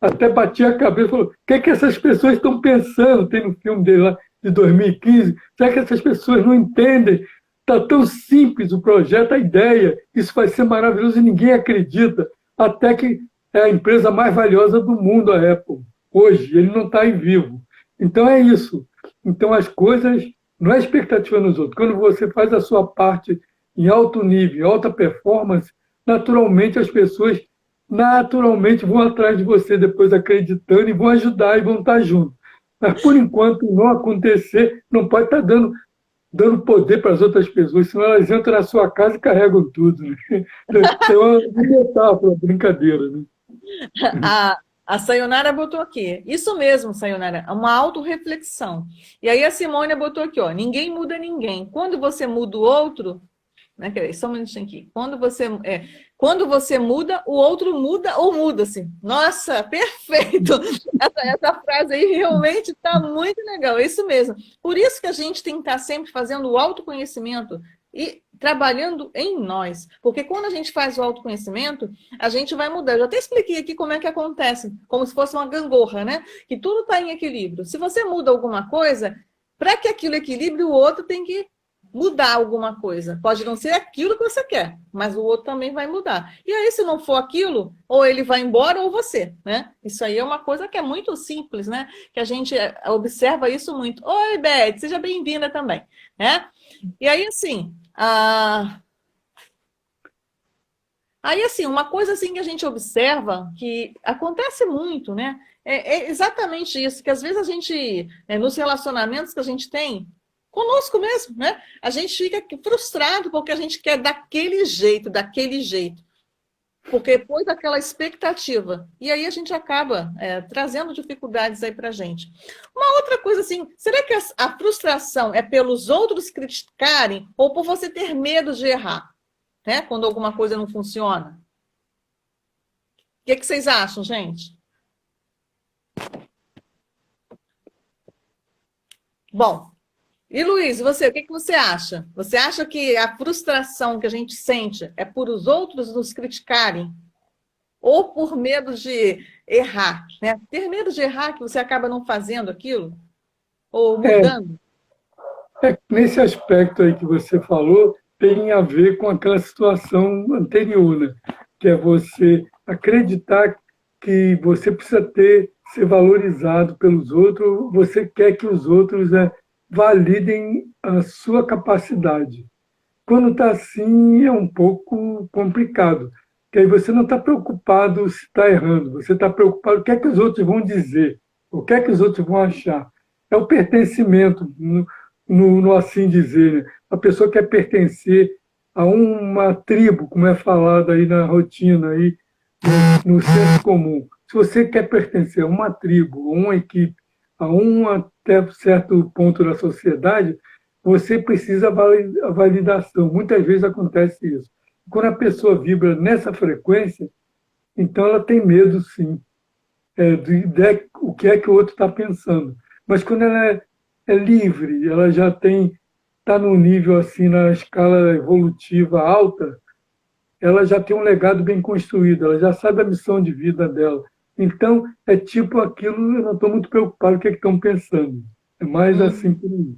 até batia a cabeça, falou, o que é que essas pessoas estão pensando? Tem no filme dele lá de 2015, será que essas pessoas não entendem? Está tão simples o projeto, a ideia, isso vai ser maravilhoso e ninguém acredita, até que é a empresa mais valiosa do mundo, a Apple, hoje, ele não está aí vivo. Então é isso. Então as coisas, não é expectativa nos outros. Quando você faz a sua parte em alto nível, alta performance, naturalmente as pessoas vão atrás de você depois acreditando e vão ajudar e vão estar juntos. Mas por enquanto não acontecer, não pode estar dando poder para as outras pessoas, senão elas entram na sua casa e carregam tudo. Né? É uma metáfora, brincadeira. Né? A Sayonara botou aqui. Isso mesmo, Sayonara, uma autorreflexão. E aí a Simone botou aqui, ó, ninguém muda ninguém. Quando você muda o outro, né, só um minutinho aqui. Quando você muda, o outro muda ou muda-se. Nossa, perfeito! Essa frase aí realmente está muito legal, é isso mesmo. Por isso que a gente tem que estar sempre fazendo o autoconhecimento e trabalhando em nós. Porque quando a gente faz o autoconhecimento, a gente vai mudar. Eu já até expliquei aqui como é que acontece, como se fosse uma gangorra, né? Que tudo está em equilíbrio. Se você muda alguma coisa, para que aquilo equilibre, o outro tem que mudar alguma coisa. Pode não ser aquilo que você quer, mas o outro também vai mudar. E aí, se não for aquilo, ou ele vai embora ou você, né? Isso aí é uma coisa que é muito simples, né? Que a gente observa isso muito. Oi, Beth, seja bem-vinda também, né? E aí, assim, uma coisa assim que a gente observa, que acontece muito, né? É exatamente isso, que às vezes a gente, nos relacionamentos que a gente tem, conosco mesmo, né? A gente fica frustrado porque a gente quer daquele jeito, porque pôs aquela expectativa. E aí a gente acaba trazendo dificuldades aí pra gente. Uma outra coisa assim, será que a frustração é pelos outros criticarem ou por você ter medo de errar, né? Quando alguma coisa não funciona? O que vocês acham, gente? Bom, e Luiz, você, o que você acha? Você acha que a frustração que a gente sente é por os outros nos criticarem ou por medo de errar, né? Ter medo de errar que você acaba não fazendo aquilo ou mudando? Nesse aspecto aí que você falou, tem a ver com aquela situação anterior, né? Que é você acreditar que você precisa ser valorizado pelos outros, você quer que os outros validem a sua capacidade. Quando está assim, é um pouco complicado, porque aí você não está preocupado se está errando, você está preocupado o que é que os outros vão dizer, o que é que os outros vão achar. É o pertencimento, no assim dizer. Né? A pessoa quer pertencer a uma tribo, como é falado aí na rotina, aí, no senso comum. Se você quer pertencer a uma tribo, a uma equipe, a um até certo ponto da sociedade, você precisa a validação. Muitas vezes acontece isso. Quando a pessoa vibra nessa frequência, então ela tem medo, sim, de o que é que o outro está pensando. Mas quando ela é livre, ela já está num nível assim, na escala evolutiva alta, ela já tem um legado bem construído, ela já sabe a missão de vida dela. Então, é tipo aquilo, eu não estou muito preocupado com o que estão pensando. É mais assim por aí.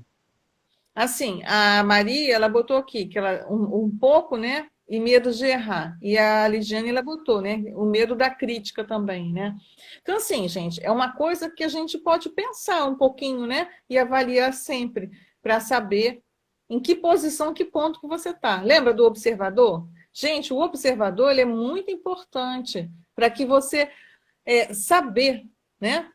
Assim, a Maria, ela botou aqui que ela um pouco, né? E medo de errar. E a Lidiane, ela botou, né? O medo da crítica também, né? Então, assim, gente, é uma coisa que a gente pode pensar um pouquinho, né? E avaliar sempre para saber em que posição, que ponto que você está. Lembra do observador? Gente, o observador ele é muito importante para que você saber, né?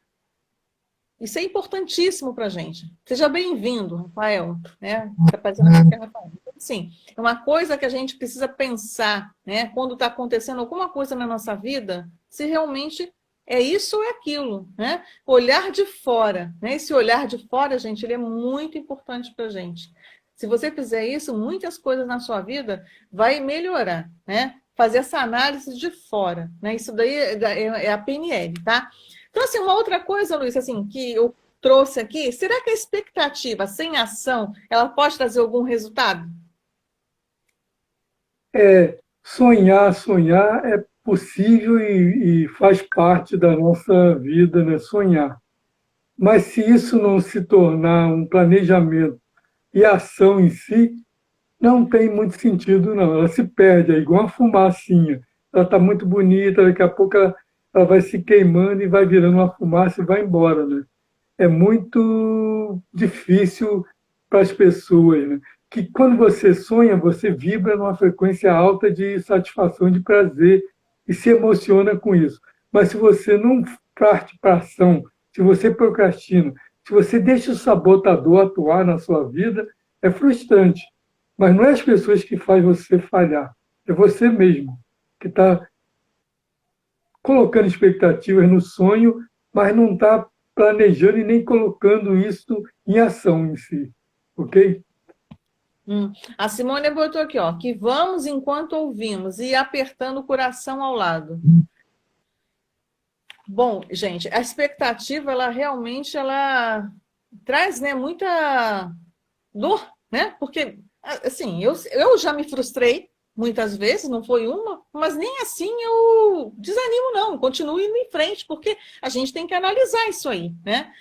Isso é importantíssimo para a gente. Seja bem-vindo, Rafael. Né? Tá fazendo aqui, Rafael. Sim, é uma coisa que a gente precisa pensar, né? Quando está acontecendo alguma coisa na nossa vida, se realmente é isso ou é aquilo, né? Olhar de fora, né? Esse olhar de fora, gente, ele é muito importante para a gente. Se você fizer isso, muitas coisas na sua vida vai melhorar, né? Fazer essa análise de fora, né? Isso daí é a PNL, tá? Então, assim, uma outra coisa, Luiz, assim, que eu trouxe aqui, será que a expectativa sem ação, ela pode trazer algum resultado? Sonhar é possível e faz parte da nossa vida, né? Sonhar. Mas se isso não se tornar um planejamento e ação em si, não tem muito sentido, não. Ela se perde, é igual uma fumacinha. Ela está muito bonita, daqui a pouco ela vai se queimando e vai virando uma fumaça e vai embora, né? É muito difícil para as pessoas, né? Que quando você sonha, você vibra numa frequência alta de satisfação, de prazer e se emociona com isso. Mas se você não parte para ação, se você procrastina, se você deixa o sabotador atuar na sua vida, é frustrante. Mas não é as pessoas que fazem você falhar, é você mesmo que está colocando expectativas no sonho, mas não está planejando e nem colocando isso em ação em si, ok? A Simone botou aqui, ó, que vamos enquanto ouvimos e apertando o coração ao lado. Bom, gente, a expectativa, ela realmente, ela traz, né, muita dor, né? Porque, assim, eu já me frustrei, muitas vezes, não foi uma, mas nem assim eu desanimo, não, continuo indo em frente, porque a gente tem que analisar isso aí, né?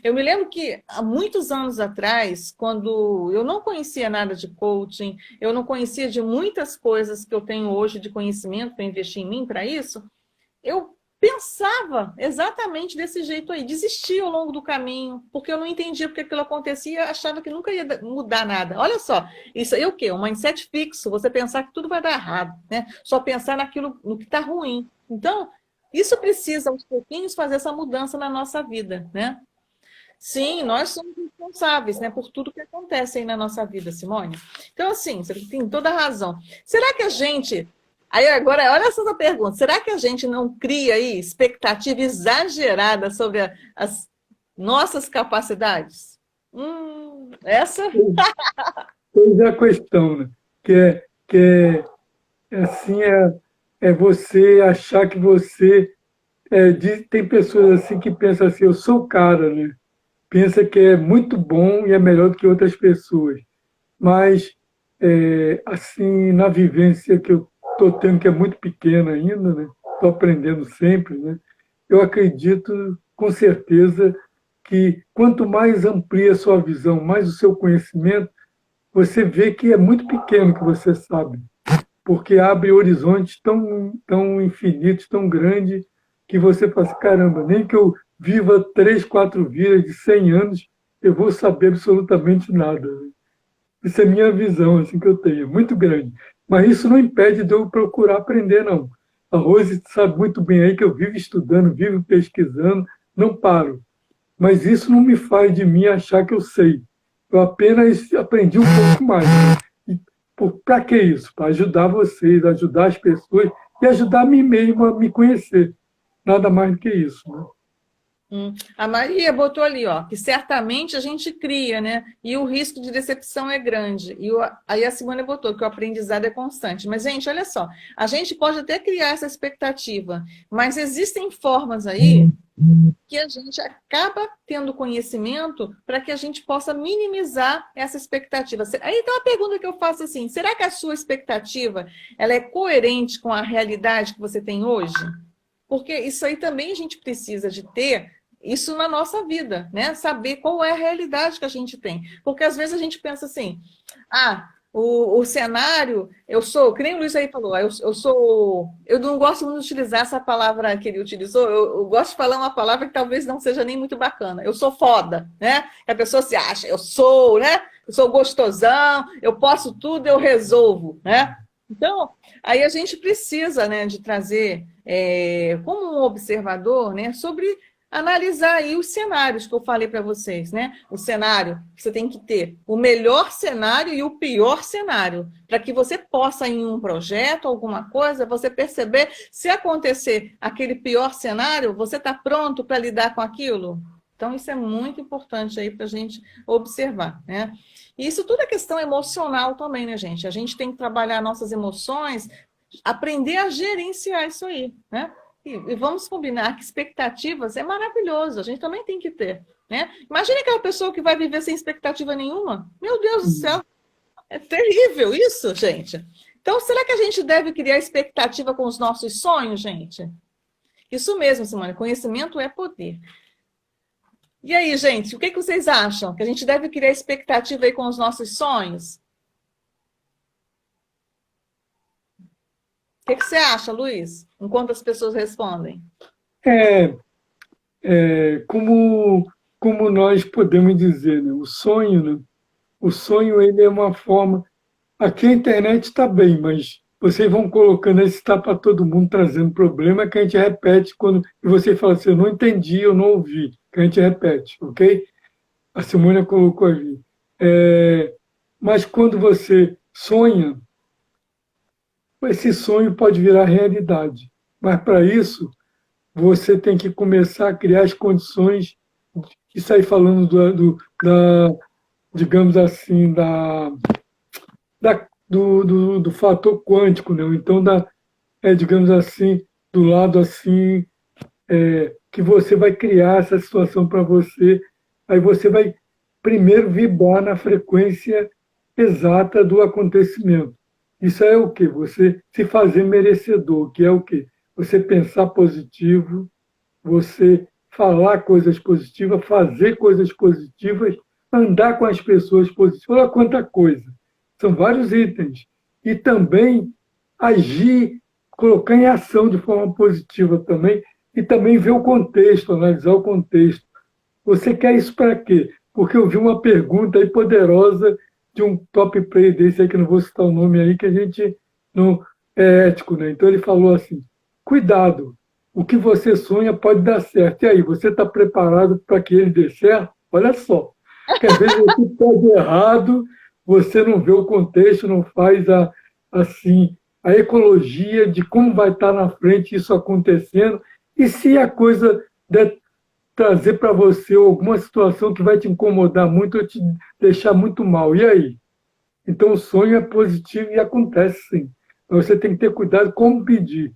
Eu me lembro que há muitos anos atrás, quando eu não conhecia nada de coaching, eu não conhecia de muitas coisas que eu tenho hoje de conhecimento para investir em mim para isso, eu pensava exatamente desse jeito aí, desistia ao longo do caminho, porque eu não entendia porque aquilo acontecia, achava que nunca ia mudar nada. Olha só, isso aí é o quê? Um mindset fixo, você pensar que tudo vai dar errado, né? Só pensar naquilo no que está ruim. Então, isso precisa, aos pouquinhos, fazer essa mudança na nossa vida, né? Sim, nós somos responsáveis, né, por tudo que acontece aí na nossa vida, Simone. Então, assim, você tem toda a razão. Será que a gente. Aí agora, olha essa pergunta: será que a gente não cria aí expectativa exagerada sobre as nossas capacidades? Essa. Pois é a questão, né? Que é assim, é você achar que você... tem pessoas assim que pensam assim, eu sou o cara, né? Pensa que é muito bom e é melhor do que outras pessoas. Mas, assim, na vivência que eu estou tendo, que é muito pequena ainda, né? Estou aprendendo sempre, né? Eu acredito, com certeza, que quanto mais amplia a sua visão, mais o seu conhecimento, você vê que é muito pequeno que você sabe, porque abre horizontes tão infinitos, tão grandes, que você fala assim, caramba, nem que eu viva 3, 4 vidas de 100 anos, eu vou saber absolutamente nada. Isso é minha visão, assim, que eu tenho, muito grande. Mas isso não impede de eu procurar aprender, não. A Rose sabe muito bem aí que eu vivo estudando, vivo pesquisando, não paro. Mas isso não me faz de mim achar que eu sei. Eu apenas aprendi um pouco mais. E para que isso? Para ajudar vocês, ajudar as pessoas e ajudar a mim mesmo a me conhecer. Nada mais do que isso, né? A Maria botou ali, ó, que certamente a gente cria, né? E o risco de decepção é grande. Aí a Simone botou que o aprendizado é constante. Mas, gente, olha só, a gente pode até criar essa expectativa, mas existem formas aí que a gente acaba tendo conhecimento para que a gente possa minimizar essa expectativa. Aí então a pergunta que eu faço assim, será que a sua expectativa ela é coerente com a realidade que você tem hoje? Porque isso aí também a gente precisa de ter isso na nossa vida, né? Saber qual é a realidade que a gente tem. Porque às vezes a gente pensa assim, o cenário, que nem o Luiz aí falou, eu não gosto muito de utilizar essa palavra que ele utilizou, eu gosto de falar uma palavra que talvez não seja nem muito bacana. Eu sou foda, né? Que a pessoa se acha, eu sou, né? Eu sou gostosão, eu posso tudo, eu resolvo, né? Então, aí a gente precisa, né, de trazer, como um observador, né, sobre analisar aí os cenários que eu falei para vocês, né? O cenário, você tem que ter o melhor cenário e o pior cenário, para que você possa, em um projeto, alguma coisa, você perceber, se acontecer aquele pior cenário, você está pronto para lidar com aquilo? Então, isso é muito importante aí para a gente observar, né? E isso tudo é questão emocional também, né, gente? A gente tem que trabalhar nossas emoções, aprender a gerenciar isso aí, né? E vamos combinar que expectativas é maravilhoso, a gente também tem que ter, né? Imagina aquela pessoa que vai viver sem expectativa nenhuma. Meu Deus do céu, é terrível isso, gente. Então, será que a gente deve criar expectativa com os nossos sonhos, gente? Isso mesmo, Simone, conhecimento é poder. E aí, gente, o que vocês acham? Que a gente deve criar expectativa aí com os nossos sonhos? O que você acha, Luiz? Enquanto as pessoas respondem. Como nós podemos dizer, né? O sonho, né? O sonho ele é uma forma... Aqui a internet está bem, mas vocês vão colocando esse está para todo mundo, trazendo problema que a gente repete quando e você fala assim, eu não entendi, eu não ouvi, que a gente repete, ok? A Simone colocou ali. Mas quando você sonha, esse sonho pode virar realidade. Mas para isso, você tem que começar a criar as condições e sair falando digamos assim, do fator quântico, né? Então, digamos assim, do lado assim, que você vai criar essa situação para você, aí você vai primeiro vibrar na frequência exata do acontecimento. Isso é o quê? Você se fazer merecedor, que é o quê? Você pensar positivo, você falar coisas positivas, fazer coisas positivas, andar com as pessoas positivas. Olha quanta coisa. São vários itens. E também agir, colocar em ação de forma positiva também, e também ver o contexto, analisar o contexto. Você quer isso para quê? Porque eu vi uma pergunta aí poderosa de um top player desse aí, que não vou citar o nome aí, que a gente não é ético, né? Então ele falou assim: cuidado, o que você sonha pode dar certo. E aí, você está preparado para que ele dê certo? Olha só, que às vezes você pode errado, você não vê o contexto, não faz assim, a ecologia de como vai estar na frente isso acontecendo, e se a coisa der trazer para você alguma situação que vai te incomodar muito ou te deixar muito mal. E aí? Então, o sonho é positivo e acontece sim. Mas você tem que ter cuidado como pedir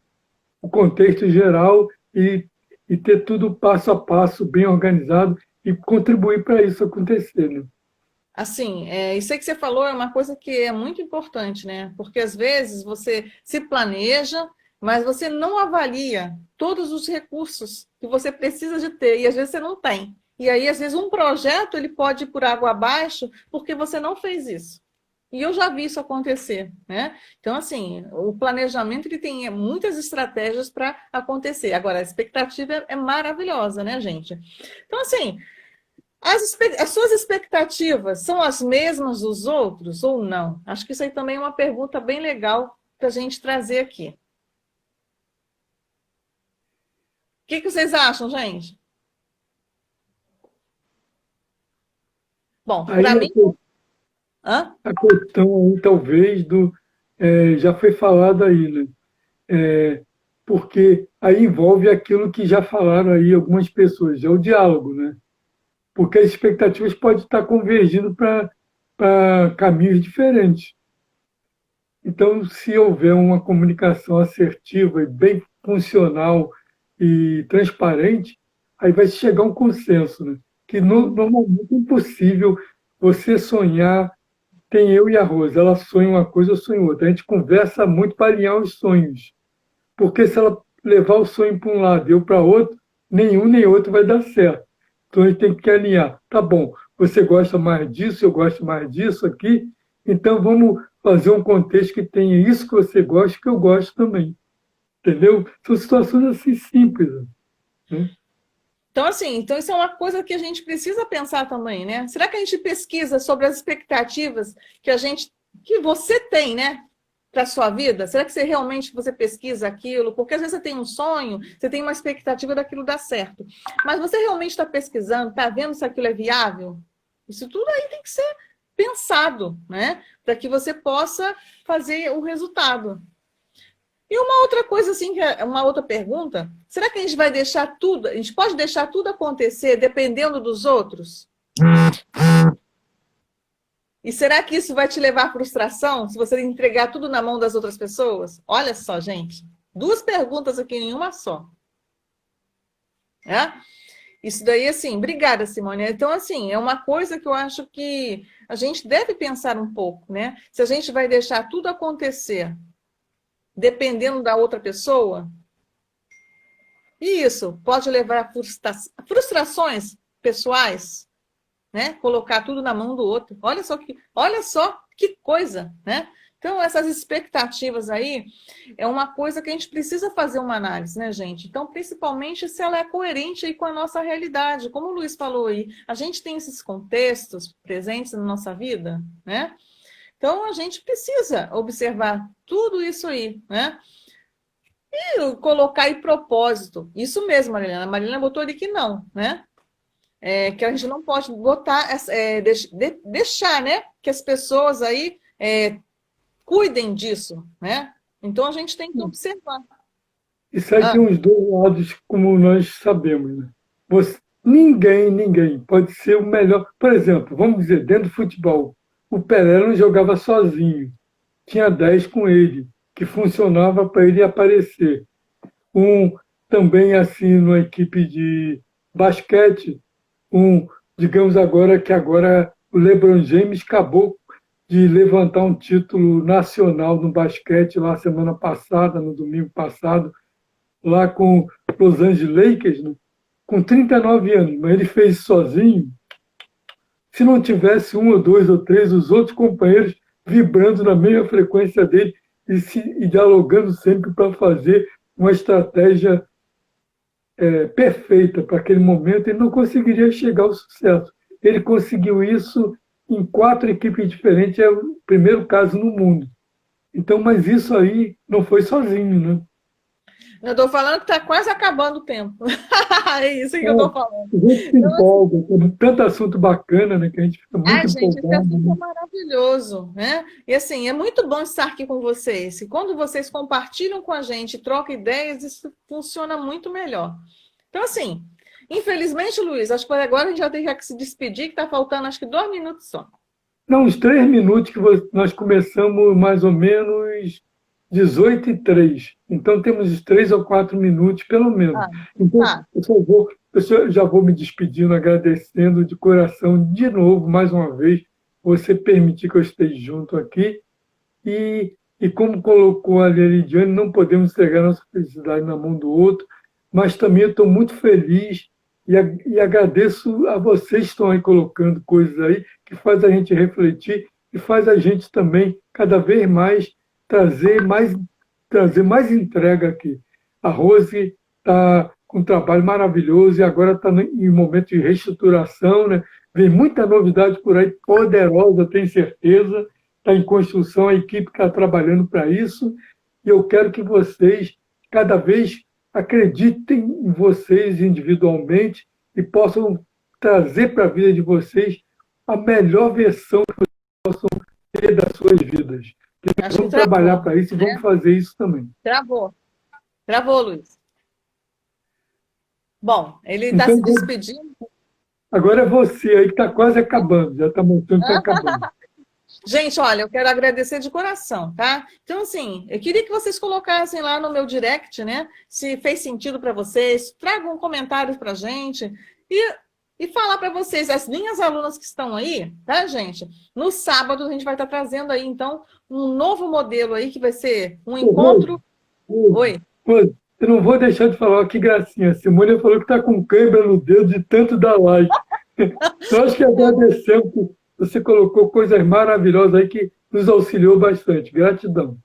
o contexto geral e ter tudo passo a passo, bem organizado e contribuir para isso acontecer. Né? Assim, isso aí que você falou é uma coisa que é muito importante, né? Porque às vezes você se planeja, mas você não avalia todos os recursos que você precisa de ter, e às vezes você não tem. E aí, às vezes, um projeto ele pode ir por água abaixo porque você não fez isso. E eu já vi isso acontecer, né? Então, assim, o planejamento ele tem muitas estratégias para acontecer. Agora, a expectativa é maravilhosa, né, gente? Então, assim, as suas expectativas são as mesmas dos outros ou não? Acho que isso aí também é uma pergunta bem legal para a gente trazer aqui. O que vocês acham, gente? Bom, Aí para mim. Hã? a questão aí, talvez, já foi falado aí, né? Porque aí envolve aquilo que já falaram aí algumas pessoas, é o diálogo, né? Porque as expectativas podem estar convergindo para caminhos diferentes. Então, se houver uma comunicação assertiva e bem funcional e transparente, aí vai chegar a um consenso, né? Que normalmente é impossível você sonhar. Tem eu e a Rosa, ela sonha uma coisa, eu sonho outra. A gente conversa muito para alinhar os sonhos. Porque se ela levar o sonho para um lado e eu para outro, nenhum nem outro vai dar certo. Então a gente tem que alinhar. Tá bom, você gosta mais disso, eu gosto mais disso aqui, então vamos fazer um contexto que tenha isso que você gosta e que eu gosto também. Entendeu? São situações assim simples. Né? Então, assim, então isso é uma coisa que a gente precisa pensar também, né? Será que a gente pesquisa sobre as expectativas que você tem, né? Para a sua vida? Será que você pesquisa aquilo? Porque às vezes você tem um sonho, você tem uma expectativa daquilo dar certo. Mas você realmente está pesquisando, está vendo se aquilo é viável? Isso tudo aí tem que ser pensado, né? Para que você possa fazer o resultado. E uma outra coisa, assim, uma outra pergunta: será que a gente vai deixar tudo, a gente pode deixar tudo acontecer dependendo dos outros? E será que isso vai te levar à frustração se você entregar tudo na mão das outras pessoas? Olha só, gente, duas perguntas aqui em uma só. É? Isso daí, assim, obrigada, Simone. Então, assim, é uma coisa que eu acho que a gente deve pensar um pouco, né? Se a gente vai deixar tudo acontecer dependendo da outra pessoa, e isso pode levar a frustrações pessoais, né? Colocar tudo na mão do outro. Olha só que coisa, né? Então, essas expectativas aí é uma coisa que a gente precisa fazer uma análise, né, gente? Então, principalmente se ela é coerente aí com a nossa realidade. Como o Luiz falou aí, a gente tem esses contextos presentes na nossa vida, né? Então, a gente precisa observar tudo isso aí, né? E colocar aí propósito. Isso mesmo, Marilena. A Marilena botou ali que não, né? Que a gente não pode botar, deixar, né? Que as pessoas aí cuidem disso, né? Então, a gente tem que observar. Isso aí tem uns dois lados, como nós sabemos. Né? Ninguém pode ser o melhor. Por exemplo, vamos dizer, dentro do futebol, o Pelé não jogava sozinho. Tinha 10 com ele, que funcionava para ele aparecer. Também assim, numa equipe de basquete, digamos agora que agora o LeBron James acabou de levantar um título nacional no basquete lá semana passada, no domingo passado, lá com Los Angeles Lakers, né? Com 39 anos, mas ele fez sozinho. Se não tivesse um ou dois ou três, os outros companheiros vibrando na mesma frequência dele e dialogando sempre para fazer uma estratégia perfeita para aquele momento, ele não conseguiria chegar ao sucesso. Ele conseguiu isso em 4 equipes diferentes, é o primeiro caso no mundo. Então, mas isso aí não foi sozinho, né? Eu estou falando que está quase acabando o tempo. É isso que eu estou falando. A gente se empolga, tem tanto assunto bacana, né, que a gente fica muito gente, esse empolgado. assunto é maravilhoso, né? E assim, é muito bom estar aqui com vocês. E quando vocês compartilham com a gente, trocam ideias, isso funciona muito melhor. Então, assim, infelizmente, Luiz, acho que agora a gente já tem que se despedir, que está faltando acho que 2 minutos só. Não, uns 3 minutos que nós começamos mais ou menos 18h03. Então temos uns 3 ou 4 minutos, pelo menos. Então, eu já vou me despedindo, agradecendo de coração, de novo, mais uma vez, você permitir que eu esteja junto aqui. E como colocou a Lidiane, não podemos entregar nossa felicidade na mão do outro, mas também eu estou muito feliz e agradeço a vocês que estão aí colocando coisas aí que faz a gente refletir e faz a gente também cada vez mais trazer mais entrega aqui. A Rose está com um trabalho maravilhoso e agora está em momento de reestruturação, né? Vem muita novidade por aí, poderosa, tenho certeza. Está em construção, a equipe está trabalhando para isso. E eu quero que vocês, cada vez, acreditem em vocês individualmente e possam trazer para a vida de vocês a melhor versão que vocês possam ter das suas vidas. Vamos trabalhar para isso e vamos fazer isso também. Travou, Luiz. Bom, ele está se despedindo. Agora é você aí que está quase acabando, já está mostrando que está acabando. Gente, olha, eu quero agradecer de coração, tá? Então, assim, eu queria que vocês colocassem lá no meu direct, né? Se fez sentido para vocês, tragam comentários para a gente e falar para vocês, as minhas alunas que estão aí, tá, gente? No sábado a gente vai estar trazendo aí, então, um novo modelo aí, que vai ser um encontro... Oi? Eu não vou deixar de falar, que gracinha. A Simone falou que está com câimbra no dedo de tanto dar like. Nós que agradecemos que você colocou coisas maravilhosas aí que nos auxiliou bastante. Gratidão.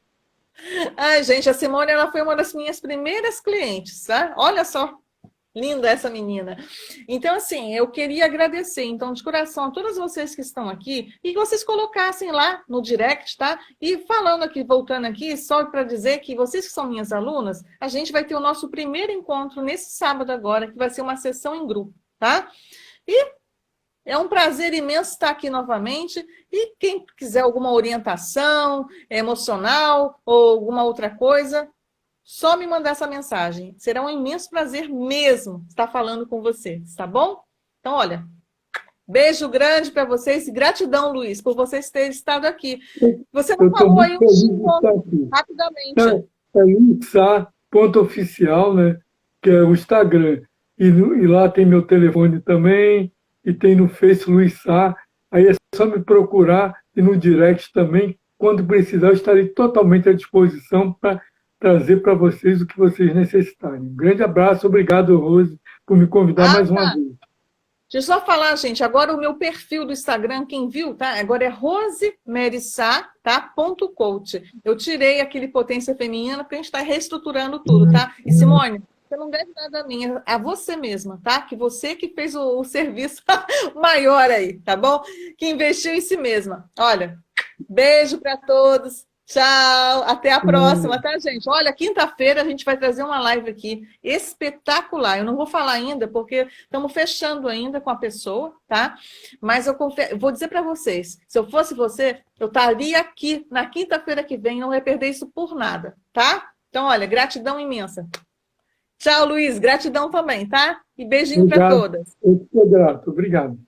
Ai, gente, a Simone, ela foi uma das minhas primeiras clientes, tá? Olha só, linda essa menina. Então, assim, eu queria agradecer, então, de coração, a todas vocês que estão aqui, e que vocês colocassem lá no direct, tá? E falando aqui, voltando aqui, só para dizer que vocês que são minhas alunas, a gente vai ter o nosso primeiro encontro nesse sábado agora, que vai ser uma sessão em grupo, tá? E é um prazer imenso estar aqui novamente. E quem quiser alguma orientação emocional ou alguma outra coisa, só me mandar essa mensagem. Será um imenso prazer mesmo estar falando com vocês, tá bom? Então, olha, beijo grande para vocês e gratidão, Luiz, por vocês terem estado aqui. Você não falou aí rapidamente. É luizsá.oficial, né? Que é o Instagram. E lá tem meu telefone também. E tem no Face Luiz Sá, aí é só me procurar e no direct também. Quando precisar, eu estarei totalmente à disposição para trazer para vocês o que vocês necessitarem. Um grande abraço, obrigado, Rose, por me convidar mais uma vez. Deixa eu só falar, gente, agora o meu perfil do Instagram, quem viu, tá? Agora é rosemerissá, tá? .coach. Eu tirei aquele potência feminina para a gente estar reestruturando tudo, tá? E Simone, você não deve nada a mim, a você mesma, tá? Que você que fez o serviço maior aí, tá bom? Que investiu em si mesma. Olha, beijo para todos. Tchau, até a próxima, tá, gente? Olha, quinta-feira a gente vai trazer uma live aqui espetacular. Eu não vou falar ainda, porque estamos fechando ainda com a pessoa, tá? Mas eu vou dizer para vocês, se eu fosse você, eu estaria aqui na quinta-feira que vem, não ia perder isso por nada, tá? Então, olha, gratidão imensa. Tchau, Luiz. Gratidão também, tá? E beijinho para todas. Eu sou grato. Obrigado.